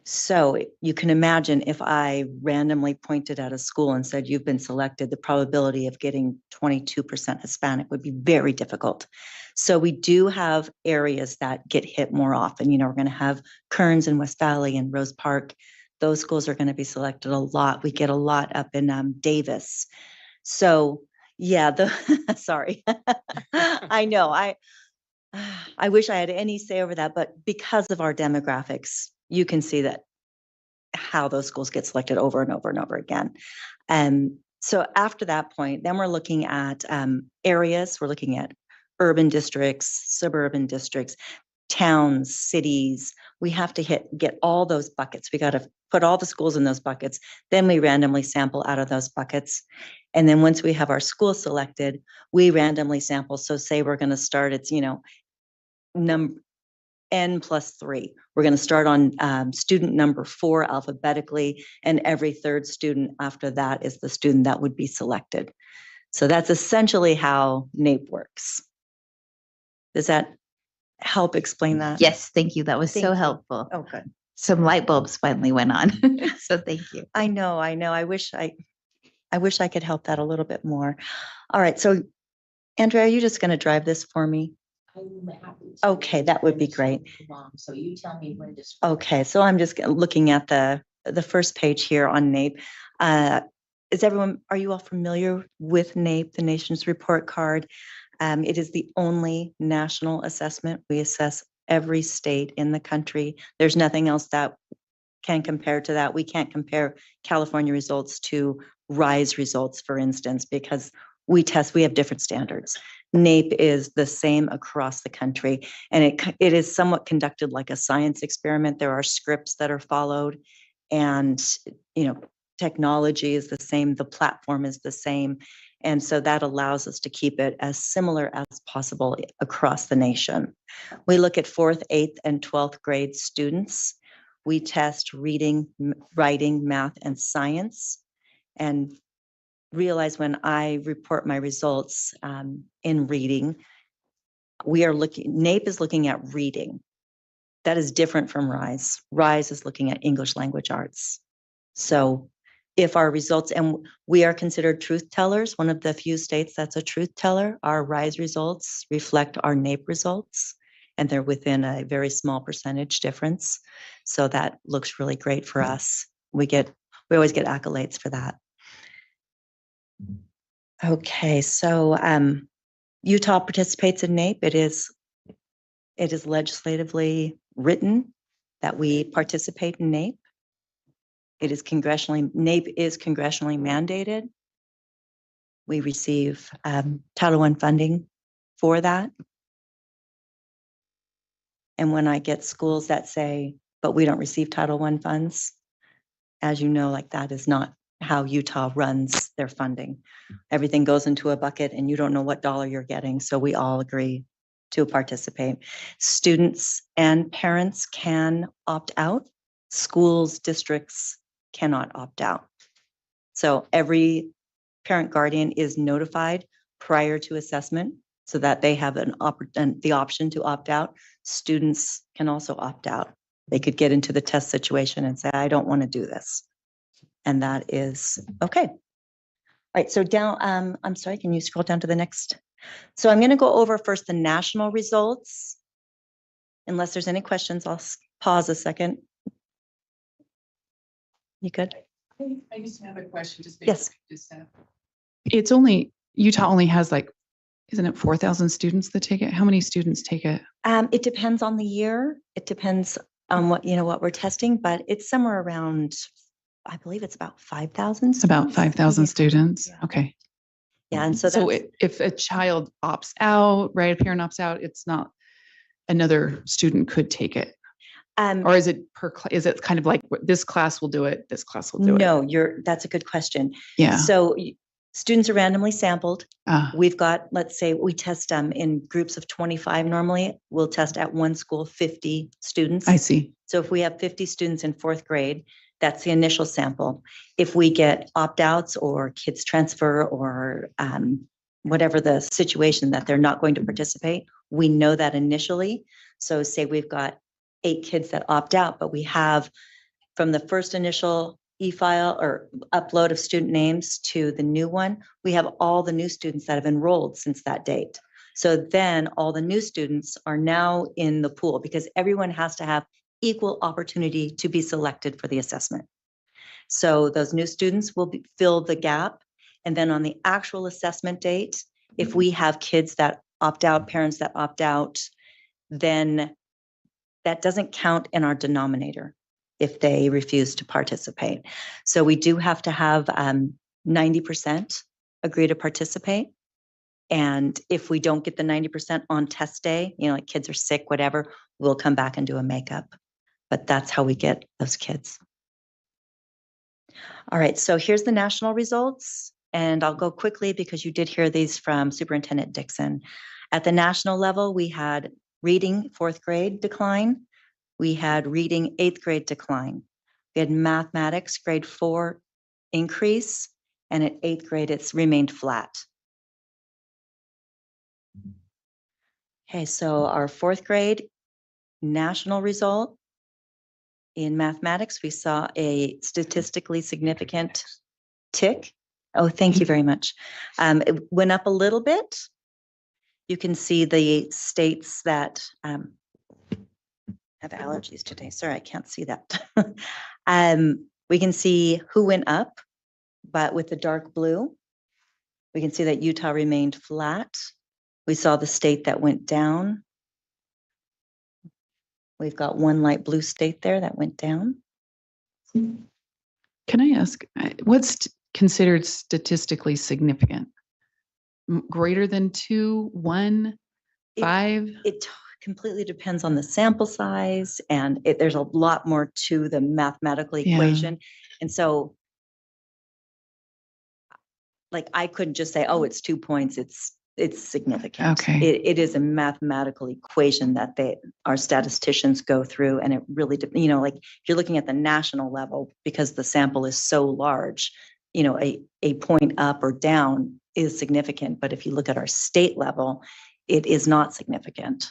Speaker 8: So you can imagine if I randomly pointed at a school and said, you've been selected, the probability of getting 22% Hispanic would be very difficult. So we do have areas that get hit more often. We're going to have Kearns and West Valley and Rose Park. Those schools are going to be selected a lot. We get a lot up in Davis. So, Yeah, sorry. I know, I wish I had any say over that, but because of our demographics, you can see that how those schools get selected over and over and over again. So after that point, then we're looking at areas, we're looking at urban districts, suburban districts, towns, cities. We have to get all those buckets. We got to put all the schools in those buckets. Then we randomly sample out of those buckets. And then once we have our school selected, we randomly sample. So say we're going to start, it's, number N+3. We're going to start on student number 4 alphabetically, and every third student after that is the student that would be selected. So that's essentially how NAEP works. Does that help explain that?
Speaker 3: Yes, thank you. That was
Speaker 8: Thank
Speaker 3: so
Speaker 8: you.
Speaker 3: helpful.
Speaker 8: Oh, good.
Speaker 3: Some light bulbs finally went on. So thank you.
Speaker 8: I know. I wish I could help that a little bit more. All right. So Andrea, are you just going to drive this for me?
Speaker 9: I'm happy to.
Speaker 8: Okay, that would be great.
Speaker 9: So you tell me when to.
Speaker 8: Okay, so I'm just looking at the first page here on NAEP. Are you all familiar with NAEP, the Nation's Report Card? It is the only national assessment. We assess every state in the country. There's nothing else that can compare to that. We can't compare California results to RISE results, for instance, because we have different standards. NAEP is the same across the country, and it is somewhat conducted like a science experiment. There are scripts that are followed, and technology is the same, the platform is the same, and so that allows us to keep it as similar as possible across the nation. We look at 4th, 8th, and 12th grade students. We test reading, writing, math, and science, and realize when I report my results in reading, NAEP is looking at reading. That is different from RISE. RISE is looking at English language arts. So if our results, and we are considered truth tellers, one of the few states that's a truth teller, our RISE results reflect our NAEP results, and they're within a very small percentage difference. So that looks really great for us. We always get accolades for that. Okay, so Utah participates in NAEP. It is legislatively written that we participate in NAEP. NAEP is congressionally mandated. We receive Title I funding for that. And when I get schools that say, but we don't receive Title I funds, as you know, like that is not how Utah runs their funding. Everything goes into a bucket and you don't know what dollar you're getting. So we all agree to participate. Students and parents can opt out. Schools, districts cannot opt out. So every parent guardian is notified prior to assessment so that they have the option to opt out. Students can also opt out. They could get into the test situation and say, I don't want to do this. And that is okay. All right, so down, I'm sorry, can you scroll down to the next? So I'm going to go over first the national results. Unless there's any questions, I'll pause a second. You good?
Speaker 6: I just have a question.
Speaker 8: Yes.
Speaker 1: Utah only has isn't it 4,000 students that take it? How many students take it?
Speaker 8: It depends on the year. It depends on what we're testing, but it's somewhere around, I believe it's about 5,000.
Speaker 1: It's about 5,000 students.
Speaker 8: Yeah.
Speaker 1: Okay.
Speaker 8: Yeah, and so
Speaker 1: if a child opts out, right, a parent opts out, it's not another student could take it. Or is it is it kind of like this class will do it, this class will do it?
Speaker 8: No, that's a good question.
Speaker 1: Yeah.
Speaker 8: So students are randomly sampled.
Speaker 1: Ah.
Speaker 8: We've got, let's say we test in groups of 25 normally. We'll test at one school 50 students.
Speaker 1: I see.
Speaker 8: So if we have 50 students in 4th grade, that's the initial sample. If we get opt-outs or kids transfer or whatever the situation that they're not going to participate, we know that initially. So say we've got 8 kids that opt out, but we have from the first initial e-file or upload of student names to the new one, we have all the new students that have enrolled since that date. So then all the new students are now in the pool because everyone has to have equal opportunity to be selected for the assessment. So those new students will fill the gap. And then on the actual assessment date, if we have kids that opt out, parents that opt out, then that doesn't count in our denominator if they refuse to participate. So we do have to have 90% agree to participate. And if we don't get the 90% on test day, like kids are sick, whatever, we'll come back and do a makeup. But that's how we get those kids. All right, so here's the national results. And I'll go quickly because you did hear these from Superintendent Dixon. At the national level, we had reading 4th grade decline. We had reading 8th grade decline. We had mathematics grade 4 increase. And at 8th grade, it's remained flat. Okay, so our 4th grade national result in mathematics, we saw a statistically significant tick. Oh, thank you very much. It went up a little bit. You can see the states that have allergies today. Sorry, I can't see that. We can see who went up, but with the dark blue, we can see that Utah remained flat. We saw the state that went down. We've got one light blue state there that went down.
Speaker 1: Can I ask, what's considered statistically significant? Greater than 2, 1, 5?
Speaker 8: It completely depends on the sample size, and there's a lot more to the mathematical equation. And so, like, I couldn't just say, oh, it's 2 points. It's significant.
Speaker 1: Okay.
Speaker 8: It is a mathematical equation that our statisticians go through, and it really, like if you're looking at the national level, because the sample is so large, a point up or down is significant. But if you look at our state level, it is not significant.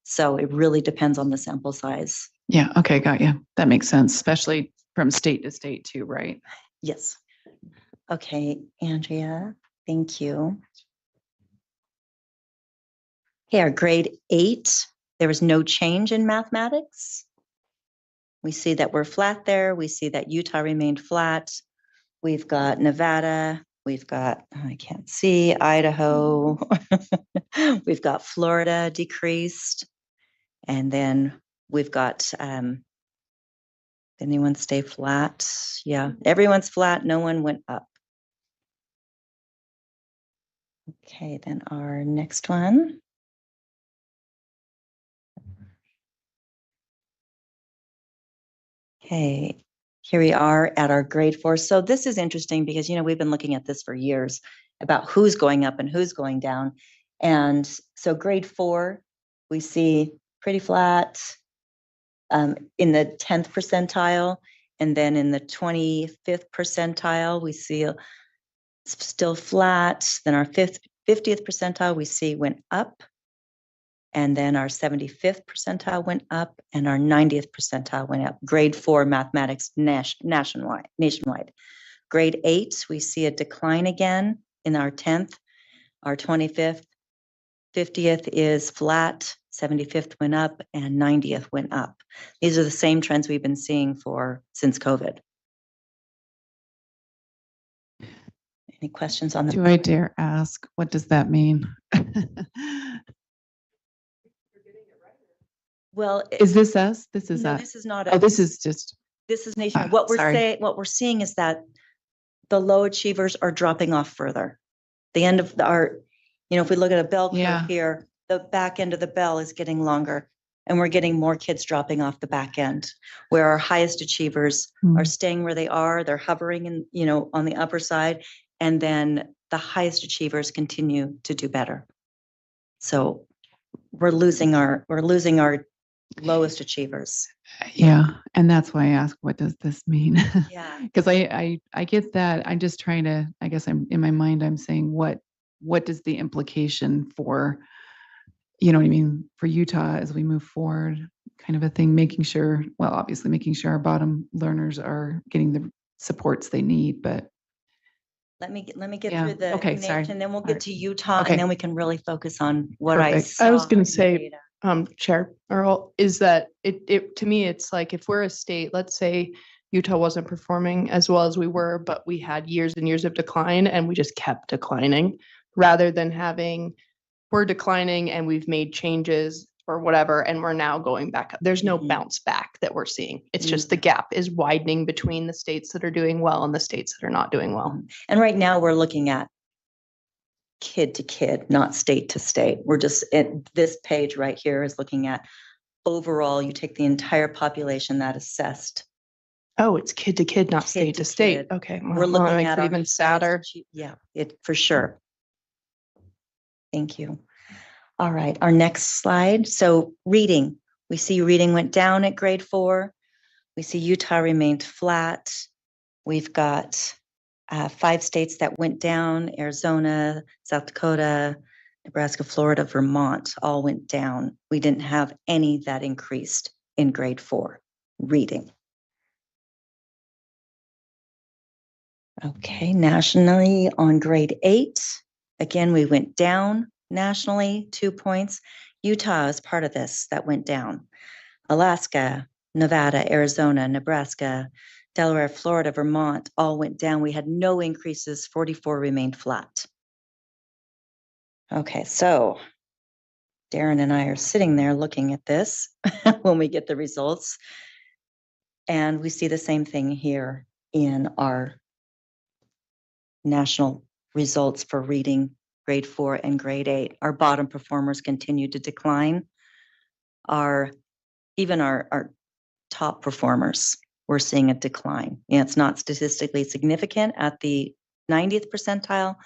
Speaker 8: So it really depends on the sample size.
Speaker 1: Yeah. Okay. Got you. That makes sense, especially from state to state too, right?
Speaker 8: Yes. Okay, Andrea, thank you. Okay, our grade 8, there was no change in mathematics. We see that we're flat there. We see that Utah remained flat. We've got Nevada. We've got, I can't see, Idaho. We've got Florida decreased. And then we've got, anyone stay flat? Yeah, everyone's flat. No one went up. Okay, then our next one. Okay, here we are at our grade 4. So this is interesting because, we've been looking at this for years about who's going up and who's going down. And so grade 4, we see pretty flat in the 10th percentile. And then in the 25th percentile, we see still flat. Then our 50th percentile, we see went up. And then our 75th percentile went up, and our 90th percentile went up. Grade 4 mathematics nationwide. Grade 8, we see a decline again in our 10th. Our 25th, 50th is flat, 75th went up, and 90th went up. These are the same trends we've been seeing since COVID. Any questions on the?
Speaker 1: Do I dare ask, what does that mean?
Speaker 8: Well,
Speaker 1: Is this us? This is
Speaker 8: no,
Speaker 1: us.
Speaker 8: this is not.
Speaker 1: Oh, this is just,
Speaker 8: This is nationwide.
Speaker 1: what
Speaker 8: We're seeing is that the low achievers are dropping off further. The end of if we look at a bell curve here, the back end of the bell is getting longer, and we're getting more kids dropping off the back end, where our highest achievers are staying where they are. They're hovering on the upper side, and then the highest achievers continue to do better. So we're losing our lowest achievers.
Speaker 1: yeah. And that's why I ask, what does this mean?
Speaker 8: Yeah.
Speaker 1: Because I get that. I'm just trying to, I guess I'm in my mind, I'm saying what does the implication for, for Utah as we move forward, kind of a thing, obviously making sure our bottom learners are getting the supports they need, but.
Speaker 8: Let me get through the
Speaker 1: Okay, sorry.
Speaker 8: and then we'll
Speaker 1: All
Speaker 8: get
Speaker 1: right.
Speaker 8: to Utah,
Speaker 1: Okay.
Speaker 8: and then we can really focus on what I
Speaker 1: Perfect.
Speaker 8: saw.
Speaker 4: I was gonna
Speaker 8: in the
Speaker 4: say,
Speaker 8: data.
Speaker 4: Chair Earl, is that it to me, it's like if we're a state, let's say Utah wasn't performing as well as we were, but we had years and years of decline and we just kept declining rather than having, we're declining and we've made changes or whatever, and we're now going back up. There's no
Speaker 8: Mhm.
Speaker 4: bounce back that we're seeing. It's just the gap is widening between the states that are doing well and the states that are not doing well.
Speaker 8: And right now we're looking at kid to kid, not state to state. We're just, this page right here is looking at overall, you take the entire population that assessed.
Speaker 4: Oh, it's kid to kid, not
Speaker 8: Kid
Speaker 4: state
Speaker 8: to
Speaker 4: to state.
Speaker 8: kid.
Speaker 4: Okay.
Speaker 8: We're
Speaker 4: Well, that
Speaker 8: looking
Speaker 4: makes
Speaker 8: at
Speaker 4: it
Speaker 8: our
Speaker 4: even
Speaker 8: highest
Speaker 4: sadder.
Speaker 8: Yeah, it for sure. Thank you. All right, our next slide. So reading, we see reading went down at grade 4. We see Utah remained flat. We've got 5 states that went down: Arizona, South Dakota, Nebraska, Florida, Vermont, all went down. We didn't have any that increased in grade 4 reading. Okay, nationally on grade 8, again, we went down nationally 2 points. Utah is part of this that went down. Alaska, Nevada, Arizona, Nebraska, Delaware, Florida, Vermont all went down. We had no increases, 44 remained flat. Okay, so Darren and I are sitting there looking at this when we get the results. And we see the same thing here in our national results for reading grade 4 and grade 8. Our bottom performers continue to decline. Even our top performers, we're seeing a decline. It's not statistically significant at the 90th percentile,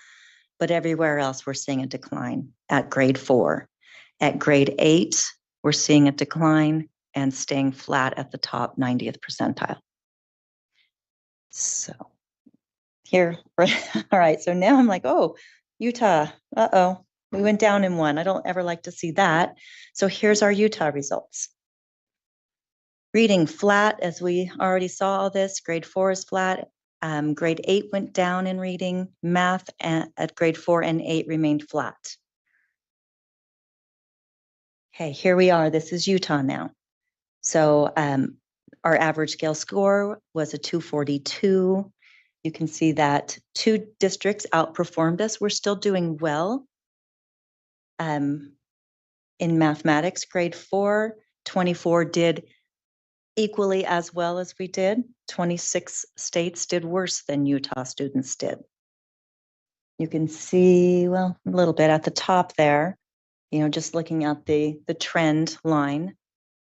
Speaker 8: but everywhere else we're seeing a decline at grade 4. At grade 8, we're seeing a decline and staying flat at the top 90th percentile. So here, all right, so now I'm like, oh, Utah, we went down in 1. I don't ever like to see that. So here's our Utah results. Reading flat, as we already saw all this. Grade 4 is flat. Grade 8 went down in reading. Math at grade 4 and 8 remained flat. Okay, here we are. This is Utah now. So our average scale score was a 242. You can see that 2 districts outperformed us. We're still doing well. In mathematics, grade 4, 24 did equally as well as we did. 26 states did worse than Utah students did. You can see, well, a little bit at the top there, just looking at the trend line,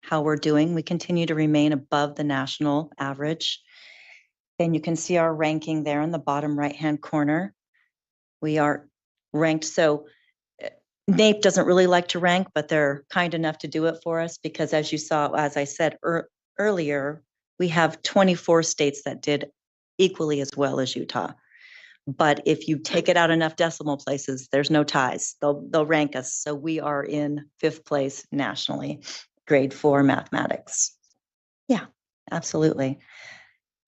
Speaker 8: how we're doing. We continue to remain above the national average. And you can see our ranking there in the bottom right-hand corner. We are ranked. So NAEP doesn't really like to rank, but they're kind enough to do it for us because, as you saw, as I said earlier, we have 24 states that did equally as well as Utah. But if you take it out enough decimal places, there's no ties. They'll rank us. So we are in 5th place nationally, grade 4 mathematics. Yeah, absolutely.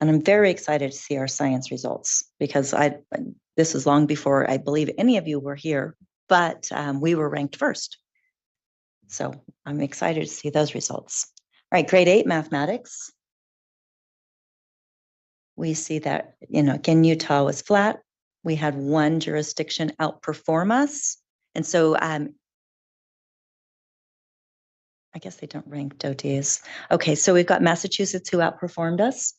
Speaker 8: And I'm very excited to see our science results because this is long before I believe any of you were here, but we were ranked 1st. So I'm excited to see those results. All right, grade 8 mathematics. We see that, again, Utah was flat. We had 1 jurisdiction outperform us. And so I guess they don't rank DOTs. Okay, so we've got Massachusetts who outperformed us.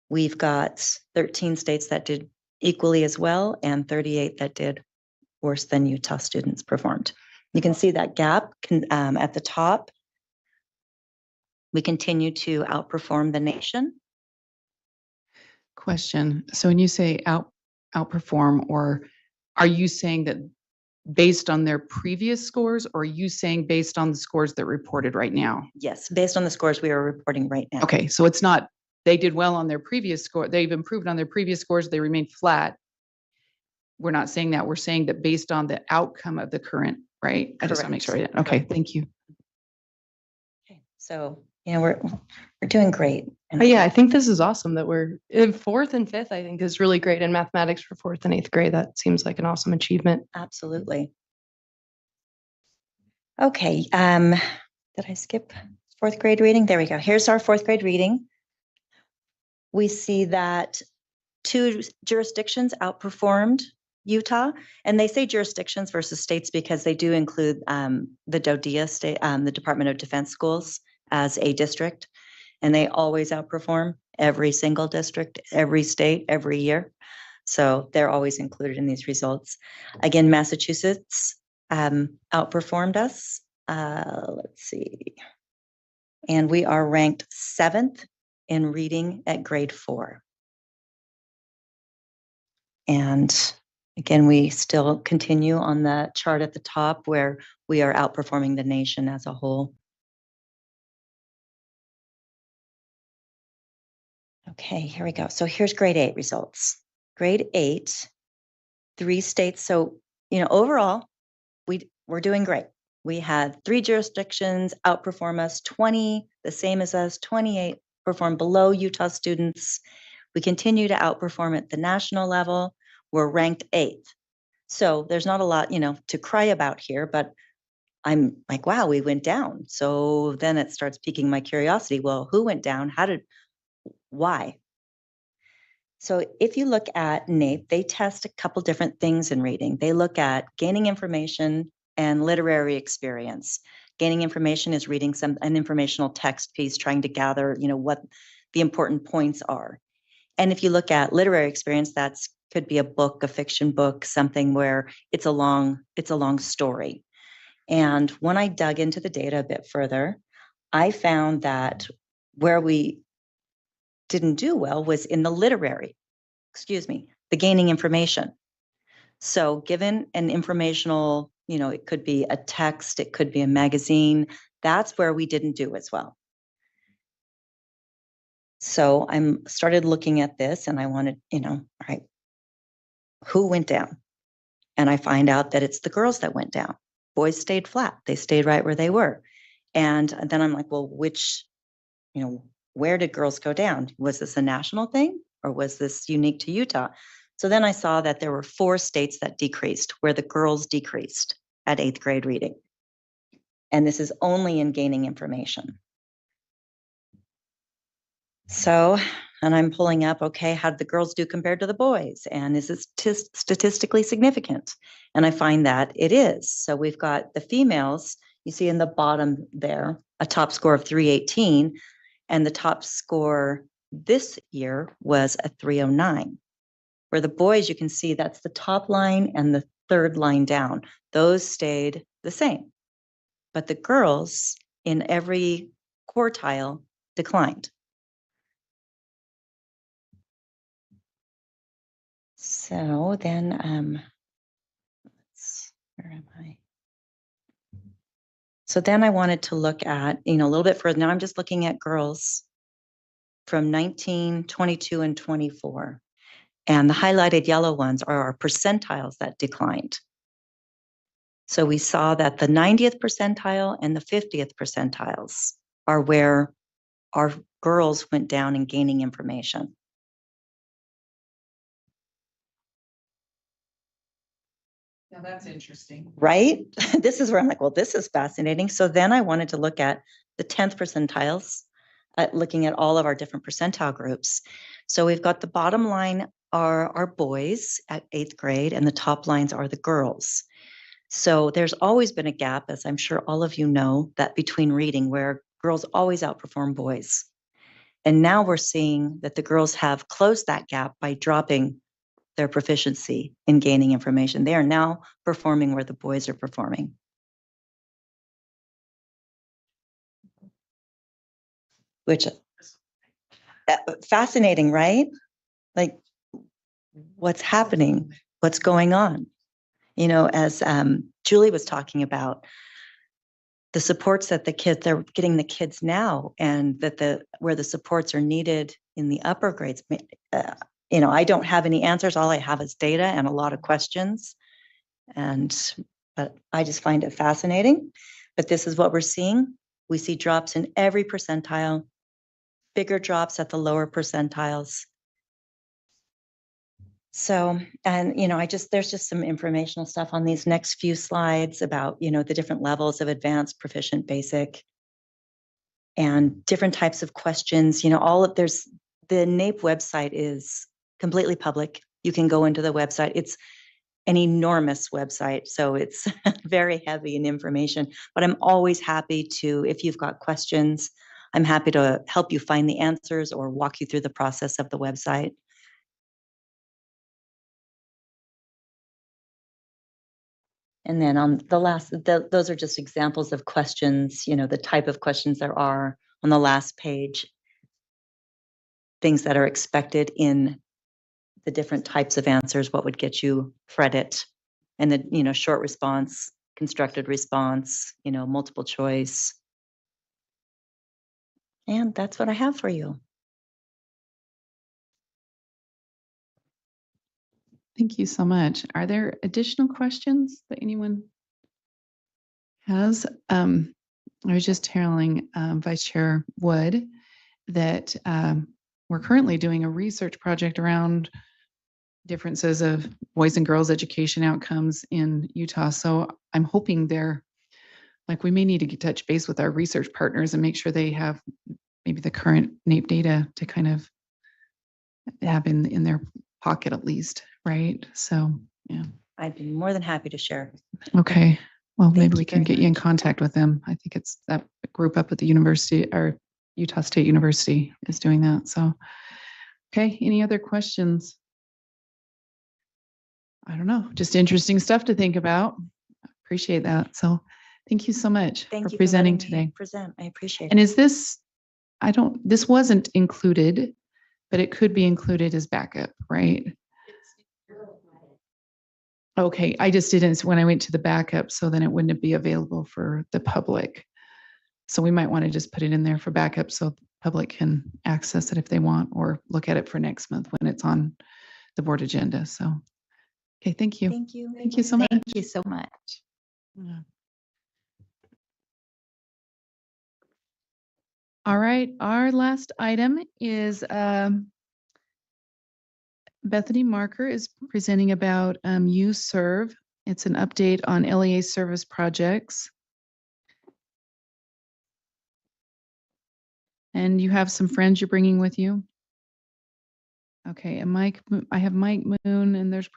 Speaker 8: We've got 13 states that did equally as well and 38 that did worse than Utah students performed. You can see that gap at the top. We continue to outperform the nation.
Speaker 1: Question. So when you say outperform, or are you saying that based on their previous scores, or are you saying based on the scores that reported right now?
Speaker 8: Yes, based on the scores we are reporting right now.
Speaker 1: Okay, so it's not they did well on their previous score. They've improved on their previous scores. They remained flat. We're not saying that. We're saying that based on the outcome of the current, right? I just want to make sure I did. Okay, thank you.
Speaker 8: Okay, so we're doing great.
Speaker 4: But yeah, I think this is awesome that we're in 4th and 5th. I think is really great in mathematics for 4th and 8th grade. That seems like an awesome achievement.
Speaker 8: Absolutely. Okay, did I skip 4th grade reading? There we go. Here's our 4th grade reading. we see that 2 jurisdictions outperformed Utah. And they say jurisdictions versus states because they do include the DODEA state, the Department of Defense schools as a district. And they always outperform every single district, every state, every year. So they're always included in these results. Again, Massachusetts outperformed us. Let's see. And we are ranked 7th in reading at grade 4. And again, we still continue on the chart at the top where we are outperforming the nation as a whole. Okay, here we go. So here's grade 8 results. Grade 8, 3 states. So, overall, we're doing great. We had 3 jurisdictions outperform us, 20, the same as us, 28 perform below Utah students. We continue to outperform at the national level. We're ranked 8th. So there's not a lot, to cry about here, but I'm like, wow, we went down. So then it starts piquing my curiosity. Well, who went down? Why? So if you look at NAEP, they test a couple different things in reading. They look at gaining information and literary experience. Gaining information is reading an informational text piece, trying to gather, what the important points are. And if you look at literary experience, could be a book, a fiction book, something where it's a long story. And when I dug into the data a bit further, I found that where we didn't do well was in the the gaining information. So given an informational, it could be a text, it could be a magazine, that's where we didn't do as well. So I started looking at this and I wanted, all right, who went down? And I find out that it's the girls that went down. Boys stayed flat. They stayed right where they were. And then I'm like, well, where did girls go down? Was this a national thing or was this unique to Utah? So then I saw that there were 4 states that decreased, where the girls decreased at 8th grade reading. And this is only in gaining information. So, and I'm pulling up, okay, how did the girls do compared to the boys? And is it statistically significant? And I find that it is. So we've got the females, you see in the bottom there, a top score of 318. And the top score this year was a 309. Where the boys, you can see that's the top line and the 3rd line down. Those stayed the same. But the girls in every quartile declined. So then, where am I? So then I wanted to look at, a little bit further. Now I'm just looking at girls from 19, 22, and 24. And the highlighted yellow ones are our percentiles that declined. So we saw that the 90th percentile and the 50th percentiles are where our girls went down in gaining information.
Speaker 1: Now that's interesting.
Speaker 8: Right? This is where I'm like, well, this is fascinating. So then I wanted to look at the 10th percentiles, looking at all of our different percentile groups. So we've got the bottom line are our boys at 8th grade and the top lines are the girls. So there's always been a gap, as I'm sure all of you know, that between reading where girls always outperform boys. And now we're seeing that the girls have closed that gap by dropping their proficiency in gaining information. They are now performing where the boys are performing. Which fascinating, right? Like, what's happening? What's going on? As Julie was talking about, the supports that they're getting the kids now, and that where the supports are needed in the upper grades. I don't have any answers. All I have is data and a lot of questions. But I just find it fascinating. But this is what we're seeing. We see drops in every percentile, bigger drops at the lower percentiles. So, and, there's just some informational stuff on these next few slides about, the different levels of advanced, proficient, basic, and different types of questions. There's the NAEP website is completely public. You can go into the website. It's an enormous website, so it's very heavy in information, but I'm always happy to, if you've got questions, I'm happy to help you find the answers or walk you through the process of the website. And then on the last, those are just examples of questions, you know, the type of questions there are on the last page. Things that are expected in the different types of answers, what would get you credit, and the, you know, short response, constructed response, you know, multiple choice. And that's what I have for you.
Speaker 1: Thank you so much. Are there additional questions that anyone has? I was just telling Vice Chair Wood that we're currently doing a research project around differences of boys and girls education outcomes in Utah. So I'm hoping we may need to touch base with our research partners and make sure they have maybe the current NAEP data to kind of have in their pocket at least, right? So, yeah.
Speaker 8: I'd be more than happy to share.
Speaker 1: Okay. Well,
Speaker 8: Thank
Speaker 1: maybe
Speaker 8: you
Speaker 1: we can
Speaker 8: very
Speaker 1: get you in
Speaker 8: much.
Speaker 1: contact with them. I think it's that group up at the university, or Utah State University is doing that. So, okay. Any other questions? I don't know. Just interesting stuff to think about. Appreciate that. So thank you so much
Speaker 8: Thank
Speaker 1: for
Speaker 8: you
Speaker 1: presenting
Speaker 8: for letting me
Speaker 1: today.
Speaker 8: present. I appreciate
Speaker 1: And
Speaker 8: it.
Speaker 1: is this, this wasn't included, but it could be included as backup, right? Okay, I just didn't, when I went to the backup, so then it wouldn't be available for the public. So we might want to just put it in there for backup so the public can access it if they want, or look at it for next month when it's on the board agenda. So, okay, thank you.
Speaker 8: Thank you.
Speaker 1: Thank you so much.
Speaker 3: Thank you so much.
Speaker 1: Yeah. All right, our last item is Bethany Marker is presenting about UServe. It's an update on LEA service projects. And you have some friends you're bringing with you? Okay, and I have Mike Moon, and there's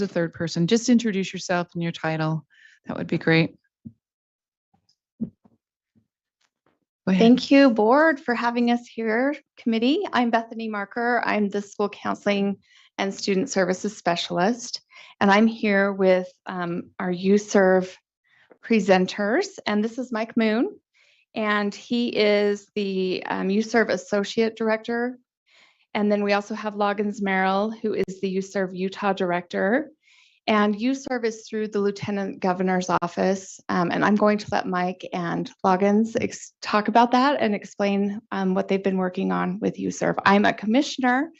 Speaker 1: a third person. Just introduce yourself and your title. That would be great. Go ahead.
Speaker 10: Thank you, board, for having us here. Committee, I'm Bethany Marker. I'm the school counseling and student services specialist, and I'm here with our UServe presenters. And this is Mike Moon, and he is the UServe associate director. And then we also have Loggins Merrill, who is the UServe Utah director. And UServe is through the Lieutenant Governor's office. And I'm going to let Mike and Loggins talk about that and explain what they've been working on with UServe. I'm a commissioner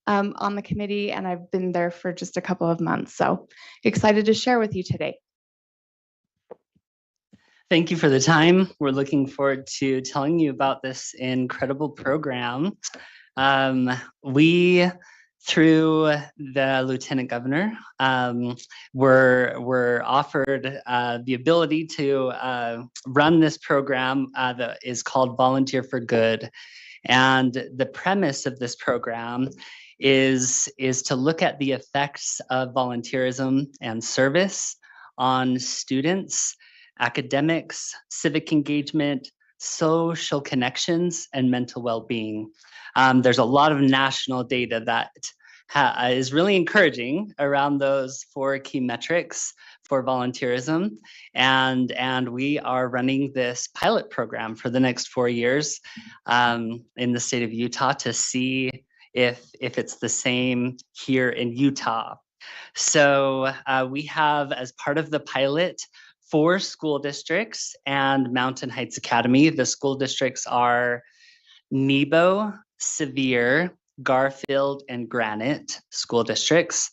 Speaker 10: on the committee, and I've been there for just a couple of months. So excited to share with you today.
Speaker 11: Thank you for the time. We're looking forward to telling you about this incredible program. We, through the Lieutenant Governor, were offered the ability to run this program that is called Volunteer for Good. And the premise of this program is to look at the effects of volunteerism and service on students, academics, civic engagement, social connections, and mental well-being. There's a lot of national data that is really encouraging around those 4 key metrics for volunteerism. And we are running this pilot program for the next 4 years in the state of Utah to see if it's the same here in Utah. So we have, as part of the pilot, 4 school districts and Mountain Heights Academy. The school districts are Nebo, Sevier, Garfield, and Granite school districts.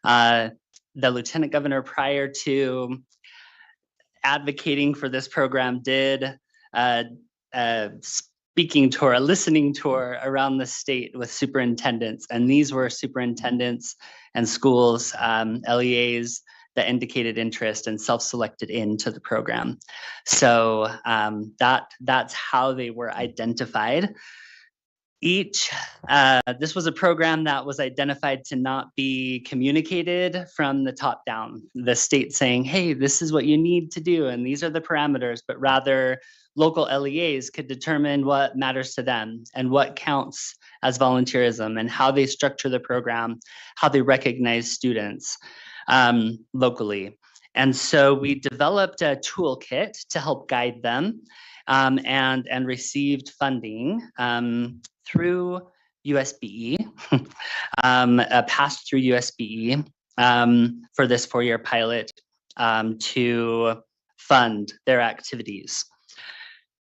Speaker 11: The Lieutenant Governor, prior to advocating for this program, did a speaking tour, a listening tour around the state with superintendents. And these were superintendents and schools, LEAs, that indicated interest and self-selected into the program. So that's how they were identified. This was a program that was identified to not be communicated from the top down, the state saying, hey, this is what you need to do, and these are the parameters, but rather local LEAs could determine what matters to them and what counts as volunteerism and how they structure the program, how they recognize students locally. And so we developed a toolkit to help guide them and received funding through USBE, passed through USBE for this 4-year pilot to fund their activities.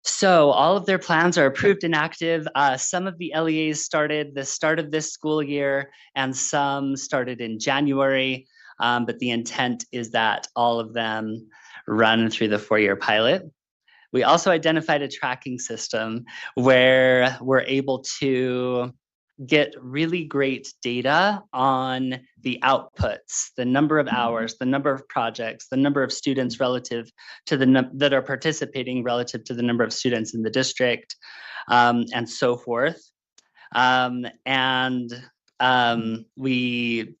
Speaker 11: So all of their plans are approved and active. Some of the LEAs started the start of this school year, and some started in January. But the intent is that all of them run through the 4-year pilot. We also identified a tracking system where we're able to get really great data on the outputs, the number of hours, the number of projects, the number of students relative to that are participating relative to the number of students in the district, and so forth. We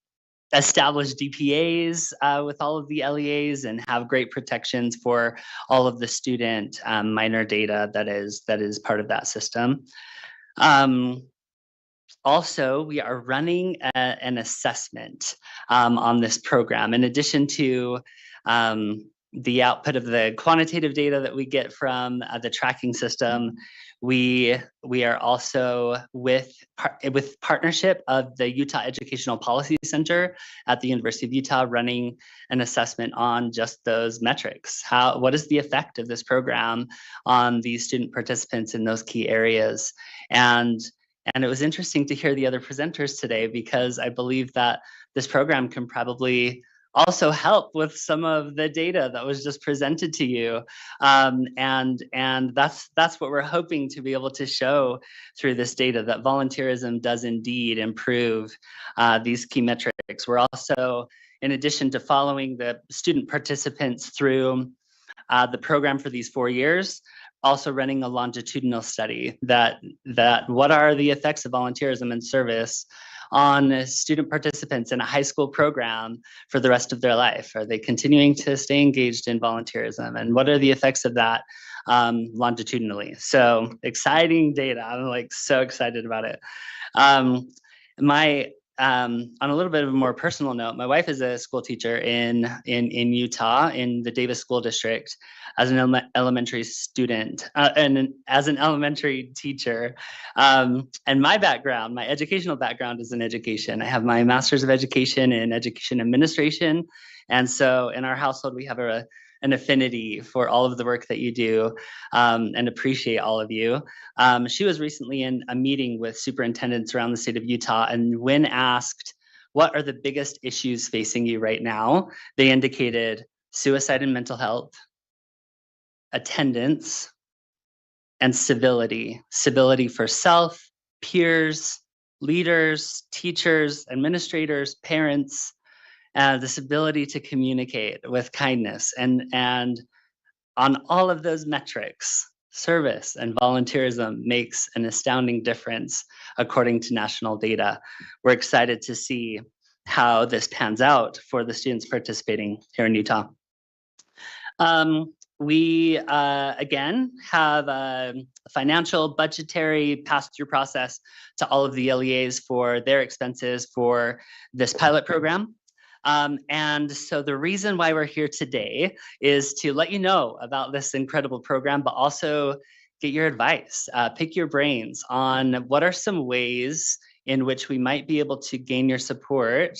Speaker 11: establish DPAs with all of the LEAs and have great protections for all of the student minor data that is part of that system. Also, we are running an assessment on this program. In addition to the output of the quantitative data that we get from the tracking system, we are also with partnership of the Utah Educational Policy Center at the University of Utah running an assessment on just those metrics. What is the effect of this program on these student participants in those key areas? And it was interesting to hear the other presenters today, because I believe that this program can probably also help with some of the data that was just presented to you. And that's what we're hoping to be able to show through this data, that volunteerism does indeed improve these key metrics. We're also, in addition to following the student participants through the program for these 4 years, also running a longitudinal study that what are the effects of volunteerism and service on student participants in a high school program for the rest of their life? Are they continuing to stay engaged in volunteerism? And what are the effects of that longitudinally? So exciting data. I'm like so excited about it. On a little bit of a more personal note, my wife is a school teacher in Utah in the Davis School District as an elementary student and as an elementary teacher. And my background, my educational background is in education. I have my master's of education in education administration. And so in our household, we have an affinity for all of the work that you do and appreciate all of you. She was recently in a meeting with superintendents around the state of Utah, and when asked, what are the biggest issues facing you right now? They indicated suicide and mental health, attendance, and civility. Civility for self, peers, leaders, teachers, administrators, parents, this ability to communicate with kindness. And on all of those metrics, service and volunteerism makes an astounding difference according to national data. We're excited to see how this pans out for the students participating here in Utah. We, again, have a financial budgetary pass-through process to all of the LEAs for their expenses for this pilot program. And so the reason why we're here today is to let you know about this incredible program, but also get your advice, pick your brains on what are some ways in which we might be able to gain your support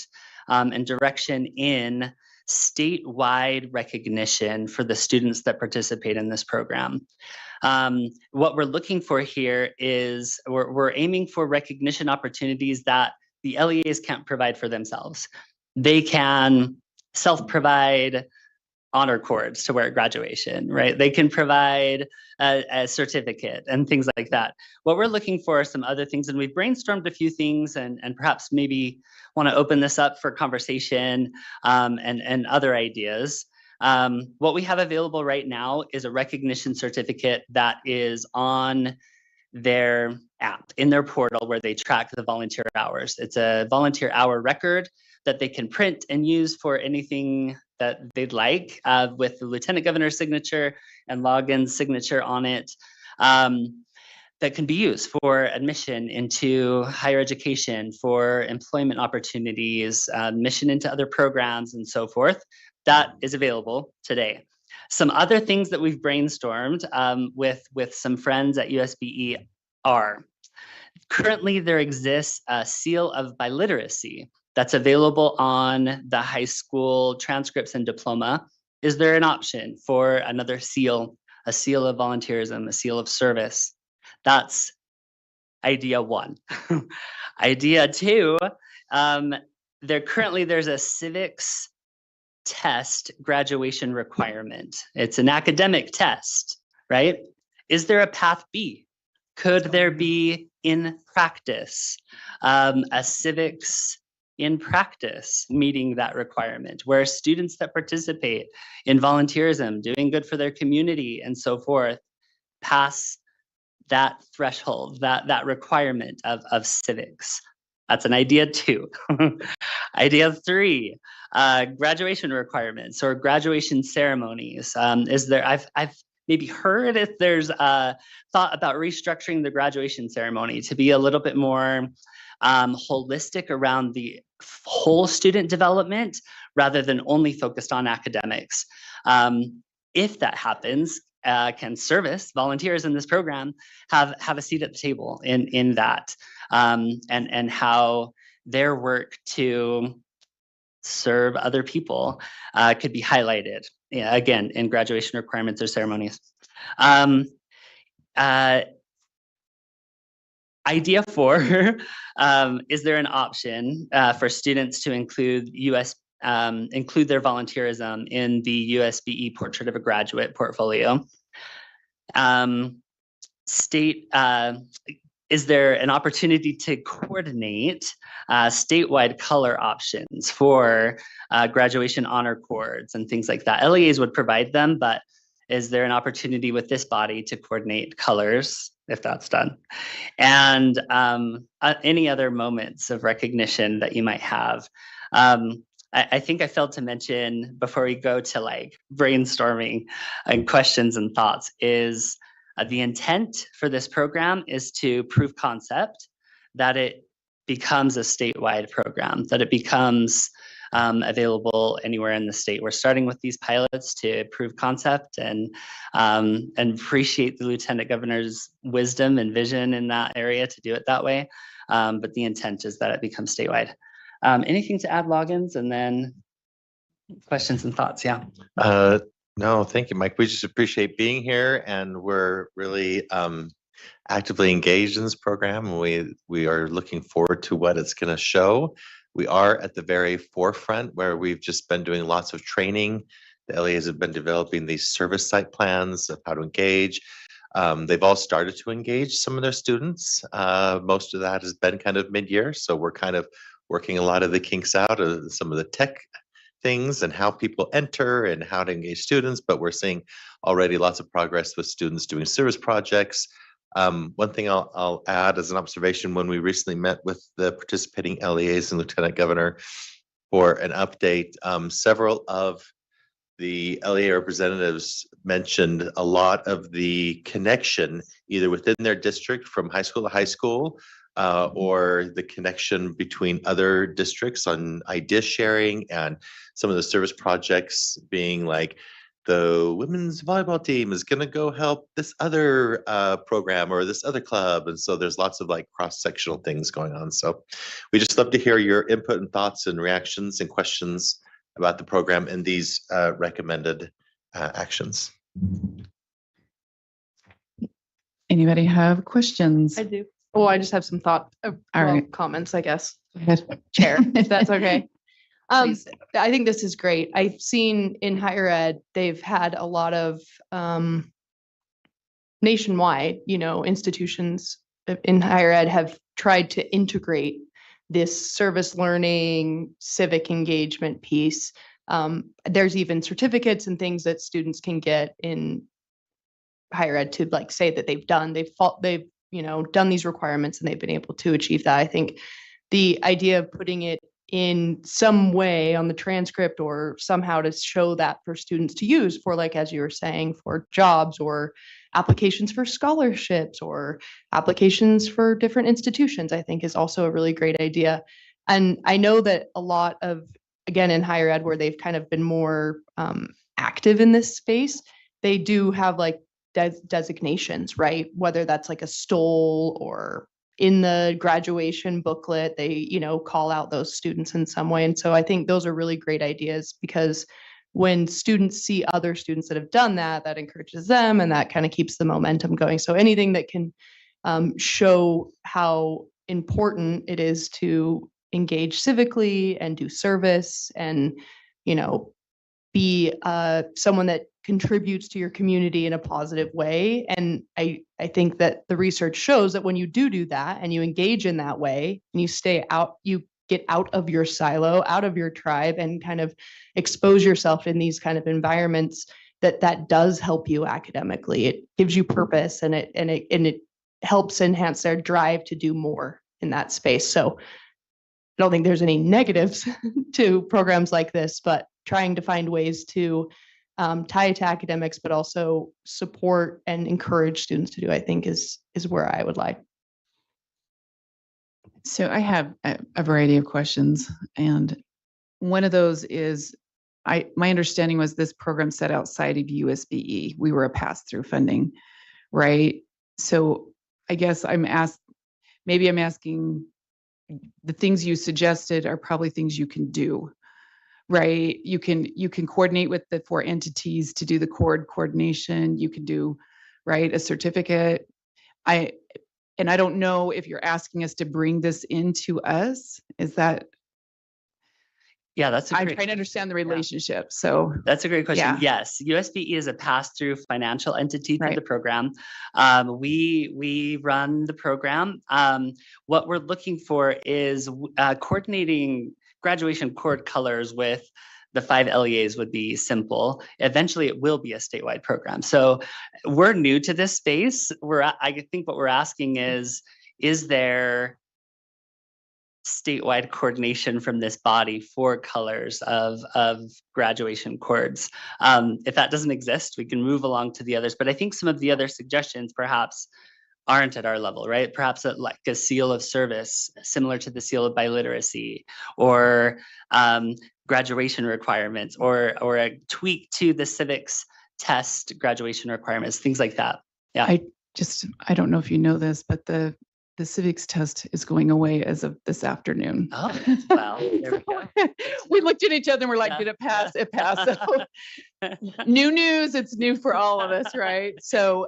Speaker 11: and direction in statewide recognition for the students that participate in this program. What we're looking for here is we're aiming for recognition opportunities that the LEAs can't provide for themselves. They can self-provide honor cords to wear at graduation, right? They can provide a certificate and things like that. What we're looking for are some other things, and we've brainstormed a few things and perhaps maybe want to open this up for conversation and other ideas. What we have available right now is a recognition certificate that is on their app, in their portal where they track the volunteer hours. It's a volunteer hour record that they can print and use for anything that they'd like, with the Lieutenant Governor's signature and Logan's signature on it, that can be used for admission into higher education, for employment opportunities, admission into other programs, and so forth. That is available today. Some other things that we've brainstormed with some friends at USBE are, currently there exists a seal of biliteracy that's available on the high school transcripts and diploma. Is there an option for another seal, a seal of volunteerism, a seal of service? That's idea one. Idea two, there's a civics test graduation requirement. It's an academic test, right? Is there a path B? Could there be in practice, a civics in practice meeting that requirement, where students that participate in volunteerism, doing good for their community and so forth, pass that threshold, that requirement of civics? That's an idea two. Idea three, graduation requirements or graduation ceremonies. Is there, I've maybe heard if there's a thought about restructuring the graduation ceremony to be a little bit more holistic around the whole student development rather than only focused on academics. If that happens, can service volunteers in this program have a seat at the table in that, and how their work to serve other people could be highlighted, again, in graduation requirements or ceremonies. Idea four, is there an option for students to include their volunteerism in the USBE Portrait of a Graduate portfolio? Is there an opportunity to coordinate statewide color options for graduation honor cords and things like that? LEAs would provide them, but is there an opportunity with this body to coordinate colors, if that's done? And any other moments of recognition that you might have? I think I failed to mention before we go to like brainstorming and questions and thoughts is the intent for this program is to prove concept that it becomes a statewide program, that it becomes available anywhere in the state. We're starting with these pilots to prove concept and appreciate the Lieutenant Governor's wisdom and vision in that area to do it that way. But the intent is that it becomes statewide. Anything to add, Loggins? And then questions and thoughts, yeah.
Speaker 12: No, thank you, Mike. We just appreciate being here, and we're really actively engaged in this program. We are looking forward to what it's going to show. We are at the very forefront where we've just been doing lots of training. The LEAs have been developing these service site plans of how to engage. They've all started to engage some of their students. Most of that has been kind of mid-year, so we're kind of working a lot of the kinks out of some of the tech things and how people enter and how to engage students, but we're seeing already lots of progress with students doing service projects. One thing I'll add as an observation, when we recently met with the participating LEAs and Lieutenant Governor for an update, several of the LEA representatives mentioned a lot of the connection either within their district from high school to high school, or the connection between other districts on idea sharing and some of the service projects being like the women's volleyball team is going to go help this other program or this other club. And so there's lots of like cross-sectional things going on. So we just love to hear your input and thoughts and reactions and questions about the program and these recommended actions.
Speaker 1: Anybody have questions?
Speaker 4: I do. Oh, I just have some comments, I guess.
Speaker 1: Go ahead.
Speaker 4: Chair, if that's okay.
Speaker 1: Please.
Speaker 4: I think this is great. I've seen in higher ed, they've had a lot of nationwide, institutions in higher ed have tried to integrate this service learning, civic engagement piece. There's even certificates and things that students can get in higher ed to like say that they've done. They've done these requirements and they've been able to achieve that. I think the idea of putting it in some way on the transcript or somehow to show that for students to use for, like, as you were saying, for jobs or applications for scholarships or applications for different institutions, I think is also a really great idea. And I know that a lot of, again, in higher ed, where they've kind of been more active in this space, they do have like designations, right? Whether that's like a STOL or in the graduation booklet, they, call out those students in some way. And so I think those are really great ideas, because when students see other students that have done that, that encourages them and that kind of keeps the momentum going. So anything that can show how important it is to engage civically and do service and, be someone that contributes to your community in a positive way. And I think that the research shows that when you do that and you engage in that way and you stay out, you get out of your silo, out of your tribe, and kind of expose yourself in these kind of environments, that does help you academically. It gives you purpose, and it helps enhance their drive to do more in that space. So I don't think there's any negatives to programs like this, but trying to find ways to tie it to academics, but also support and encourage students to do, I think is where I would like.
Speaker 1: So I have a variety of questions, and one of those is, my understanding was this program set outside of USBE. We were a pass-through funding, right? So I guess I'm asking, the things you suggested are probably things you can do, right? You can coordinate with the 4 entities to do the coordination. You can do, right, a certificate. I don't know if you're asking us to bring this into us. Is that?
Speaker 11: Yeah, I'm
Speaker 1: trying to understand the relationship. So
Speaker 11: that's a great question.
Speaker 1: Yeah.
Speaker 11: Yes, USBE is a pass-through financial entity to
Speaker 1: Right.
Speaker 11: the program. We run the program. What we're looking for is coordinating graduation cord colors with the 5 LEAs would be simple. Eventually, it will be a statewide program. So we're new to this space. I think what we're asking is there statewide coordination from this body for colors of graduation cords? If that doesn't exist, we can move along to the others. But I think some of the other suggestions perhaps aren't at our level, right? Perhaps like a seal of service, similar to the seal of biliteracy, or graduation requirements, or a tweak to the civics test graduation requirements, things like that. Yeah.
Speaker 1: I don't know if you know this, but the civics test is going away as of this afternoon.
Speaker 11: Oh, well, there we go.
Speaker 1: We looked at each other and we're like,
Speaker 11: Yeah.
Speaker 1: did it pass? It passed. So, new news. It's new for all of us, right? So,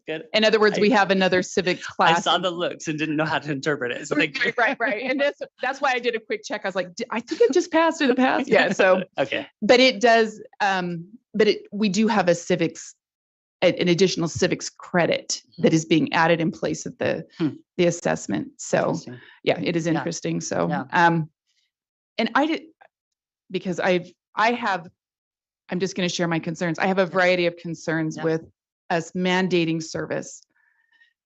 Speaker 11: Good.
Speaker 1: in other words, we have another civics class.
Speaker 11: I saw the looks and didn't know how to interpret it. So
Speaker 1: Right. And that's why I did a quick check. I was like, I think it just passed or the pass. Yeah. So,
Speaker 11: okay.
Speaker 1: but it does. We do have an additional civics credit that is being added in place of the assessment. So
Speaker 11: Interesting.
Speaker 1: yeah, it is interesting. So,
Speaker 11: Yeah.
Speaker 1: and I did, because I'm just going to share my concerns. I have a variety of concerns
Speaker 11: Yeah.
Speaker 1: with us mandating service.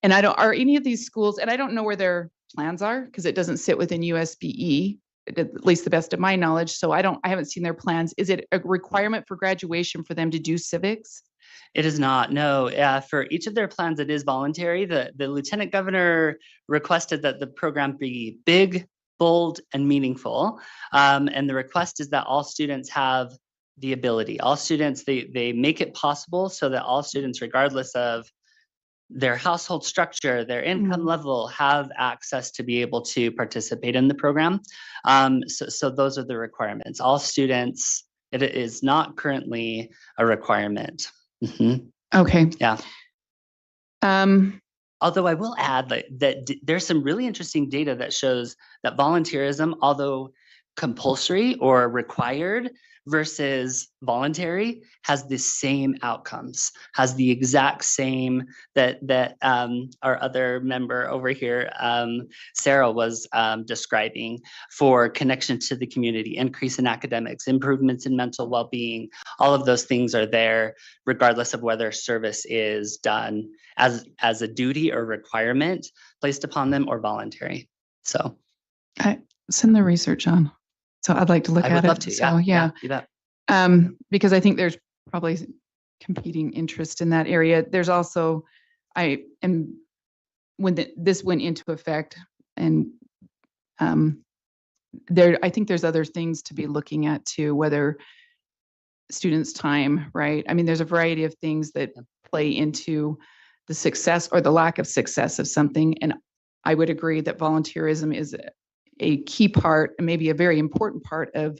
Speaker 1: And are any of these schools, and I don't know where their plans are because it doesn't sit within USBE, at least the best of my knowledge. So I haven't seen their plans. Is it a requirement for graduation for them to do civics?
Speaker 11: It is not, no. For each of their plans, it is voluntary. The lieutenant governor requested that the program be big, bold, and meaningful. And the request is that all students have the ability. All students, they make it possible so that all students, regardless of their household structure, their income level, have access to be able to participate in the program. So those are the requirements. All students, it is not currently a requirement.
Speaker 1: Okay.
Speaker 11: Yeah. Although I will add that there's some really interesting data that shows that volunteerism, although compulsory or required, versus voluntary has the same outcomes, has the exact same that our other member over here, Sarah, was describing, for connection to the community, increase in academics, improvements in mental well-being. All of those things are there regardless of whether service is done as a duty or requirement placed upon them or voluntary. So
Speaker 1: send the research on. So I'd like to look
Speaker 11: I
Speaker 1: at
Speaker 11: would
Speaker 1: it.
Speaker 11: love to.
Speaker 1: So
Speaker 11: You bet.
Speaker 1: because I think there's probably competing interest in that area. There's also, when this went into effect, and I think there's other things to be looking at too, whether students' time, right? I mean, there's a variety of things that play into the success or the lack of success of something. And I would agree that volunteerism is a key part, and maybe a very important part of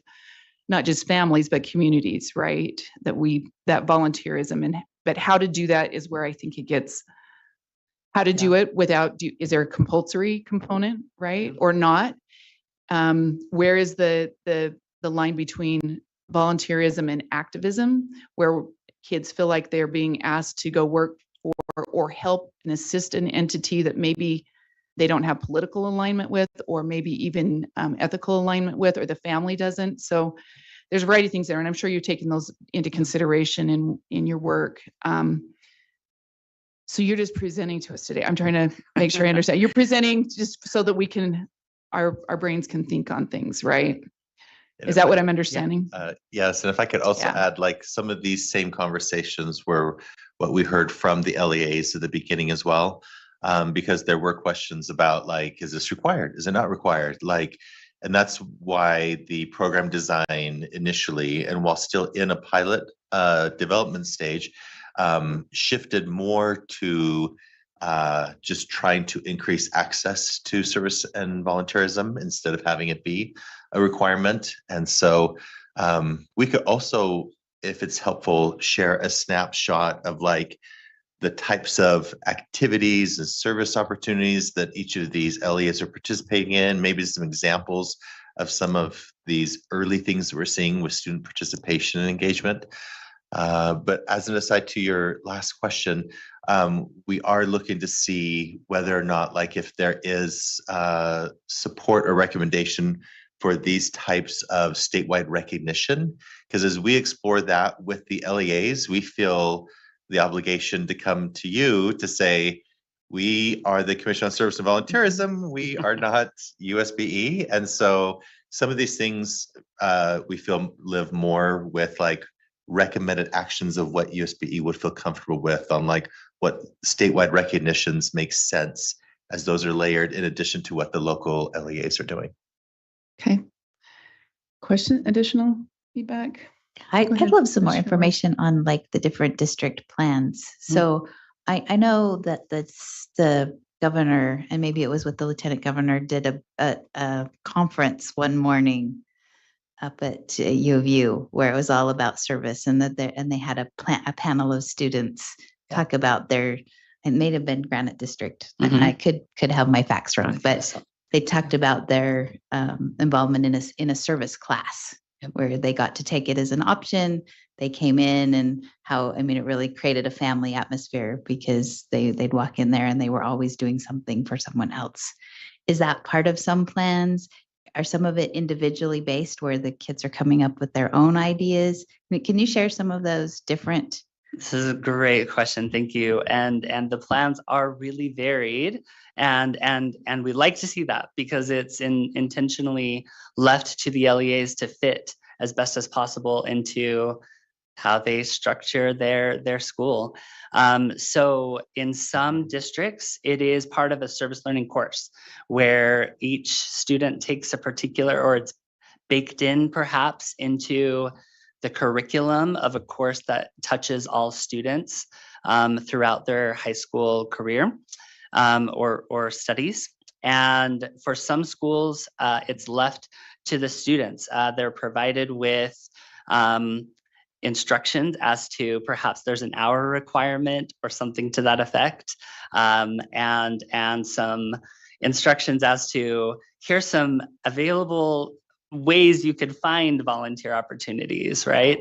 Speaker 1: not just families, but communities, right? That volunteerism, but how to do that is where I think it gets, how to do it without, is there a compulsory component, right? Or not? Where is the line between volunteerism and activism, where kids feel like they're being asked to go work for or help and assist an entity that maybe they don't have political alignment with, or maybe even ethical alignment with, or the family doesn't. So there's a variety of things there, and I'm sure you're taking those into consideration in your work. So you're just presenting to us today. I'm trying to make sure I understand. You're presenting just so that we can, our brains can think on things, right? Is that what I'm understanding?
Speaker 12: Yes, and if I could also add, like, some of these same conversations were what we heard from the LEAs at the beginning as well, because there were questions about, like, is this required? Is it not required? Like, and that's why the program design initially, and while still in a pilot development stage, shifted more to just trying to increase access to service and volunteerism instead of having it be a requirement. And so we could also, if it's helpful, share a snapshot of, like, the types of activities and service opportunities that each of these LEAs are participating in, maybe some examples of some of these early things that we're seeing with student participation and engagement. But as an aside to your last question, we are looking to see whether or not, like, if there is support or recommendation for these types of statewide recognition, because as we explore that with the LEAs, we feel the obligation to come to you to say, we are the Commission on Service and Volunteerism, we are not USBE. And so some of these things we feel live more with, like, recommended actions of what USBE would feel comfortable with, on, like, what statewide recognitions make sense, as those are layered in addition to what the local LEAs are doing.
Speaker 1: Okay. Question, additional feedback?
Speaker 3: I'd
Speaker 1: ahead,
Speaker 3: love some more
Speaker 1: Cheryl.
Speaker 3: information on, like, the different district plans. So I know that the governor, and maybe it was with the lieutenant governor, did a conference one morning up at U of U where it was all about service, and they had a panel of students talk about it may have been Granite District. I could have my facts wrong, but they talked about their involvement in a service class, where they got to take it as an option. They came in, and it really created a family atmosphere, because they'd walk in there and they were always doing something for someone else. Is that part of some plans? Are some of it individually based, where the kids are coming up with their own ideas? Can you share some of those different?
Speaker 11: This is a great question. Thank you. And the plans are really varied, and we like to see that, because it's intentionally left to the LEAs to fit as best as possible into how they structure their school. So in some districts, it is part of a service learning course where each student takes a particular, or it's baked in perhaps into the curriculum of a course that touches all students throughout their high school career or studies. And for some schools, it's left to the students. They're provided with instructions as to, perhaps there's an hour requirement or something to that effect, and some instructions as to, here's some available ways you could find volunteer opportunities, right?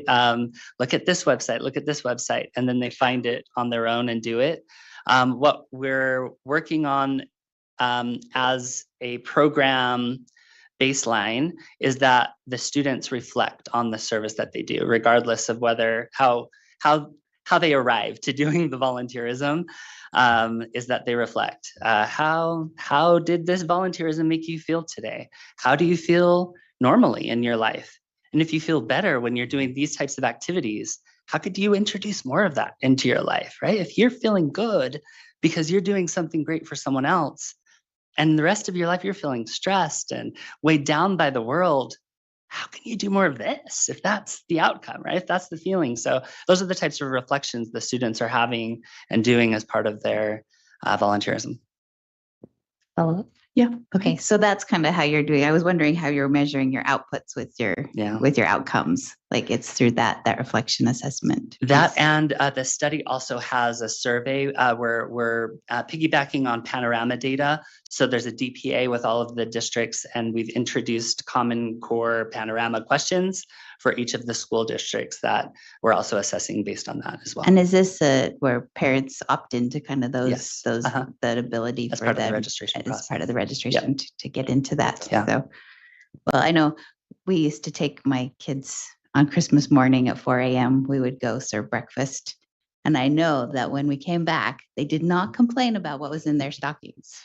Speaker 11: Look at this website, and then they find it on their own and do it. What we're working on as a program baseline is that the students reflect on the service that they do, regardless of whether how they arrive to doing the volunteerism, is that they reflect. How did this volunteerism make you feel today? How do you feel normally in your life? And if you feel better when you're doing these types of activities, how could you introduce more of that into your life, right? If you're feeling good because you're doing something great for someone else, and the rest of your life you're feeling stressed and weighed down by the world, how can you do more of this if that's the outcome, right? If that's the feeling. So those are the types of reflections the students are having and doing as part of their volunteerism.
Speaker 3: Follow up?
Speaker 1: Yeah.
Speaker 3: Okay, so that's kind of how you're doing. I was wondering how you're measuring your outputs with your outcomes. Like it's through that reflection assessment.
Speaker 11: That
Speaker 3: piece.
Speaker 11: and the study also has a survey where we're piggybacking on Panorama data. So there's a DPA with all of the districts, and we've introduced Common Core Panorama questions for each of the school districts that we're also assessing based on that as well.
Speaker 3: And is this where parents opt into kind of those
Speaker 11: Yes.
Speaker 3: that ability
Speaker 11: As
Speaker 3: for
Speaker 11: part of the
Speaker 3: them
Speaker 11: registration
Speaker 3: as
Speaker 11: process.
Speaker 3: part of the registration to get into that?
Speaker 11: Yeah.
Speaker 3: So, well, I know we used to take my kids on Christmas morning at 4 a.m. We would go serve breakfast. And I know that when we came back, they did not complain about what was in their stockings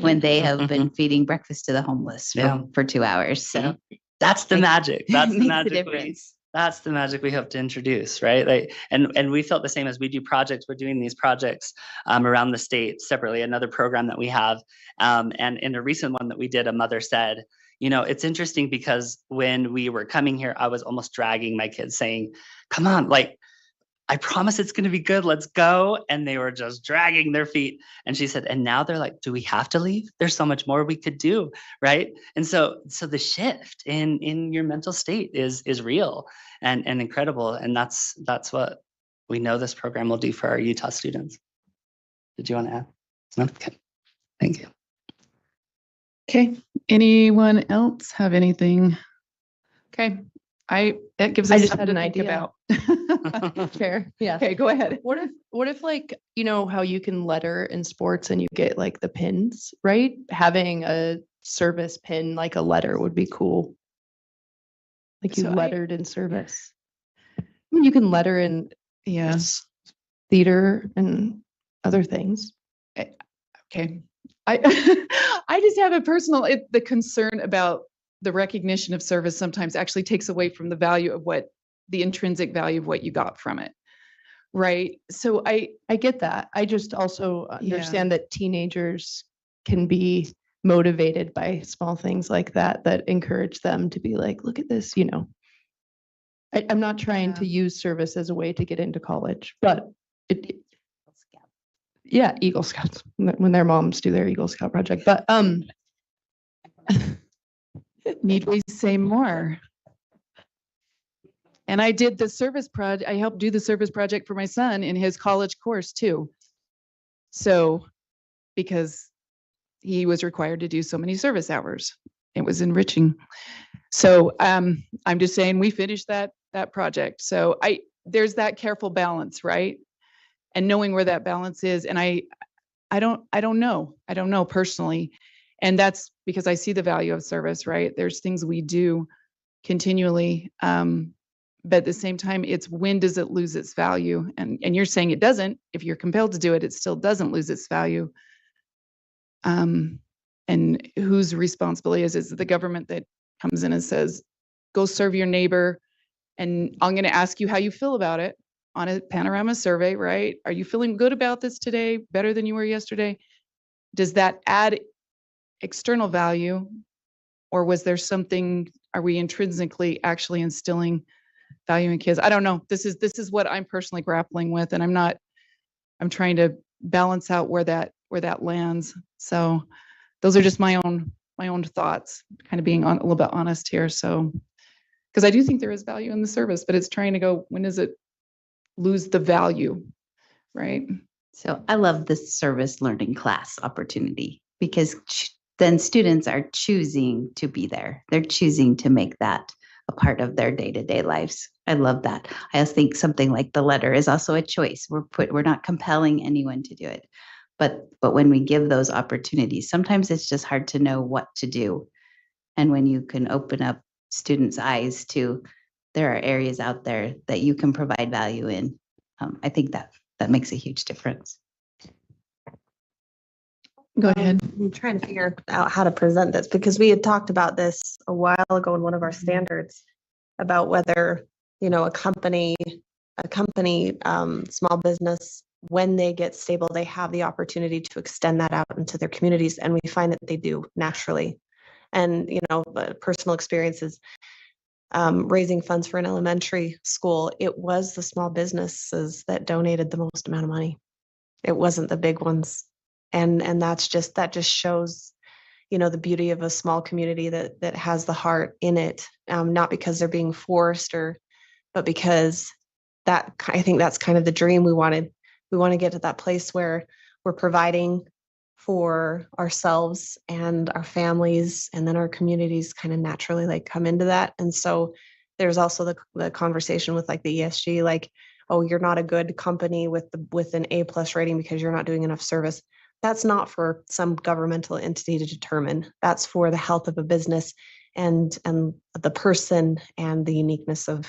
Speaker 3: when they have been feeding breakfast to the homeless for 2 hours. So
Speaker 11: That's the magic. That's the
Speaker 3: makes a
Speaker 11: magic.
Speaker 3: difference.
Speaker 11: That's the magic we hope to introduce, right? Like, and we felt the same as we do projects. We're doing these projects around the state separately. Another program that we have, and in a recent one that we did, a mother said, you know, it's interesting because when we were coming here, I was almost dragging my kids, saying, "Come on, like." I promise it's going to be good. Let's go. And they were just dragging their feet. And she said, and now they're like, do we have to leave? There's so much more we could do. Right. And so the shift in your mental state is real and incredible. And that's what we know this program will do for our Utah students. Did you want to add? No? Okay. Thank you.
Speaker 1: Okay. Anyone else have anything? Okay. That gives us
Speaker 4: I just
Speaker 1: something
Speaker 4: had
Speaker 1: to
Speaker 4: an
Speaker 1: think
Speaker 4: idea.
Speaker 1: about.
Speaker 4: Fair. Yeah.
Speaker 1: Okay, go ahead.
Speaker 4: What if like, you know, how you can letter in sports and you get like the pins, right? Having a service pin, like a letter would be cool. Like you
Speaker 1: So
Speaker 4: lettered in service. I mean, you can letter in
Speaker 1: Yes.
Speaker 4: theater and other things.
Speaker 1: Okay. I I just have a personal the concern about the recognition of service sometimes actually takes away from the value of the intrinsic value of what you got from it. Right. So I
Speaker 4: get that. I just also understand that teenagers can be motivated by small things like that encourage them to be like, look at this, you know. I'm not trying to use service as a way to get into college, but Eagle Scouts when their moms do their Eagle Scout project. But
Speaker 1: need we say more? And I did the service project. I helped do the service project for my son in his college course too. So, because he was required to do so many service hours, it was enriching. So, I'm just saying we finished that project. So there's that careful balance, right? And knowing where that balance is. And I don't know personally. And that's because I see the value of service, right? There's things we do continually. But at the same time, it's when does it lose its value? And you're saying it doesn't. If you're compelled to do it, it still doesn't lose its value. And whose responsibility is it the government that comes in and says, go serve your neighbor, and I'm going to ask you how you feel about it on a Panorama survey, right? Are you feeling good about this today, better than you were yesterday? Does that add external value, or was there something, are we intrinsically actually instilling value in kids? I don't know. This is what I'm personally grappling with, and I'm trying to balance out where that lands. So those are just my own thoughts, kind of being a little bit honest here. So, because I do think there is value in the service, but it's trying to go, when does it lose the value, right?
Speaker 3: So I love this service learning class opportunity because then students are choosing to be there. They're choosing to make that a part of their day-to-day lives. I love that. I also think something like the letter is also a choice. We're not compelling anyone to do it. But when we give those opportunities, sometimes it's just hard to know what to do. And when you can open up students' eyes to there are areas out there that you can provide value in, I think that makes a huge difference.
Speaker 1: Go ahead.
Speaker 2: I'm trying to figure out how to present this because we had talked about this a while ago in one of our standards about whether, a company, small business, when they get stable, they have the opportunity to extend that out into their communities. And we find that they do naturally. And, personal experiences, raising funds for an elementary school, it was the small businesses that donated the most amount of money. It wasn't the big ones. And that just shows, the beauty of a small community that has the heart in it, not because they're being forced but because I think that's kind of the dream we want to get to that place where we're providing for ourselves and our families, and then our communities kind of naturally like come into that. And so there's also the conversation with like the ESG, like, oh, you're not a good company with an A+ rating because you're not doing enough service. That's not for some governmental entity to determine. That's for the health of a business and the person and the uniqueness of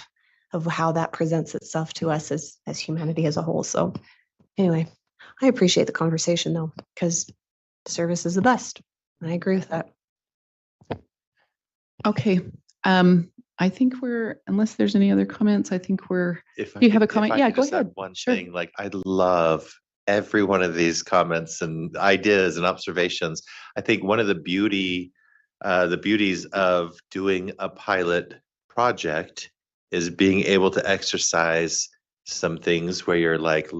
Speaker 2: how that presents itself to us as humanity as a whole. So anyway, I appreciate the conversation though, because service is the best. I agree with that.
Speaker 1: Okay. I think unless there's any other comments, I think do you have a comment?
Speaker 12: If I
Speaker 1: Yeah,
Speaker 12: could
Speaker 1: go
Speaker 12: just add
Speaker 1: ahead.
Speaker 12: one
Speaker 1: Sure.
Speaker 12: thing, like I love every one of these comments and ideas and observations. I think one of the beauties of doing a pilot project is being able to exercise some things where you're like,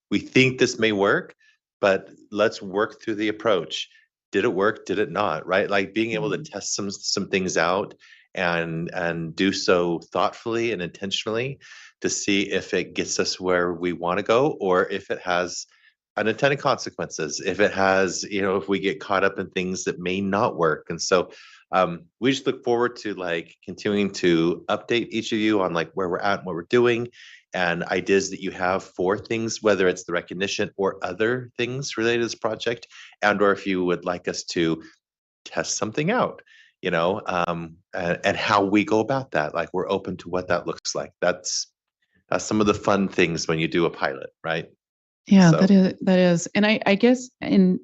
Speaker 12: we think this may work, but let's work through the approach. Did it work? Did it not? Right? Like being able to test some things out and do so thoughtfully and intentionally to see if it gets us where we want to go, or if it has unintended consequences, if it has, if we get caught up in things that may not work. And so we just look forward to like continuing to update each of you on like where we're at and what we're doing, and ideas that you have for things, whether it's the recognition or other things related to this project, and or if you would like us to test something out, and how we go about that. Like we're open to what that looks like. That's some of the fun things when you do a pilot, right?
Speaker 1: Yeah,
Speaker 12: So-
Speaker 1: that is. And I guess in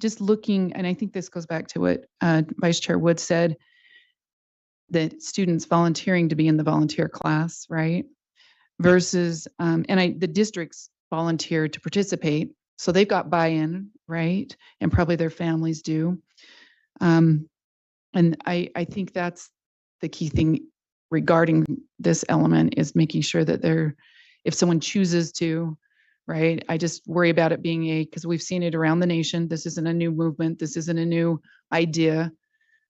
Speaker 1: just looking, and I think this goes back to what Vice Chair Wood said, that students volunteering to be in the volunteer class, right? Versus, the districts volunteer to participate. So they've got buy-in, right? And probably their families do. And I think that's the key thing regarding this element, is making sure that if someone chooses to, right? I just worry about it being because we've seen it around the nation. This isn't a new movement. This isn't a new idea,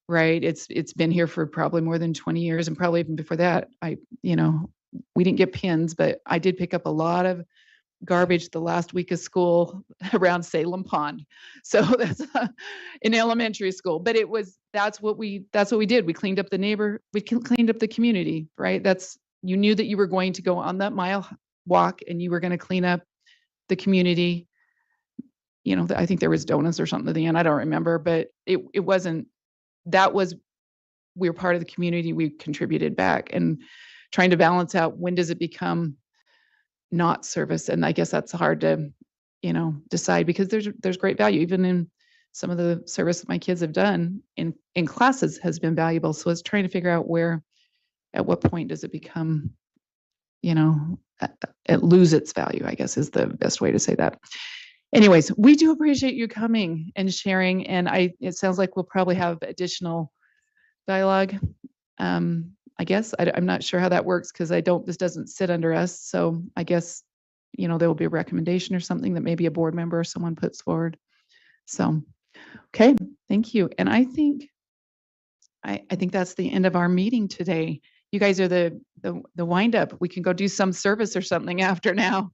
Speaker 1: right? It's been here for probably more than 20 years, and probably even before that. We didn't get pins, but I did pick up a lot of garbage the last week of school around Salem Pond. So that's in elementary school, but that's what we did. We cleaned up we cleaned up the community, right? You knew that you were going to go on that mile walk and you were going to clean up the community. I think there was donuts or something at the end. I don't remember, but it wasn't, we were part of the community. We contributed back, and trying to balance out when does it become not service. And I guess that's hard to, decide, because there's great value, even in some of the service that my kids have done in classes has been valuable. So it's trying to figure out at what point does it become, it lose its value, I guess is the best way to say that. Anyways, we do appreciate you coming and sharing. And it sounds like we'll probably have additional dialogue. I guess I'm not sure how that works, because this doesn't sit under us. So I guess, there will be a recommendation or something that maybe a board member or someone puts forward. So, okay, thank you. And I think that's the end of our meeting today. You guys are the wind up. We can go do some service or something after now.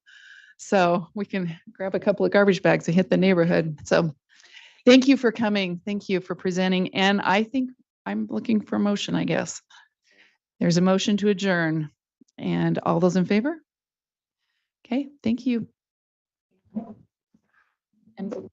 Speaker 1: So we can grab a couple of garbage bags and hit the neighborhood. So Thank you for coming. Thank you for presenting. And I think I'm looking for a motion, I guess. There's a motion to adjourn. And all those in favor? Okay, thank you. And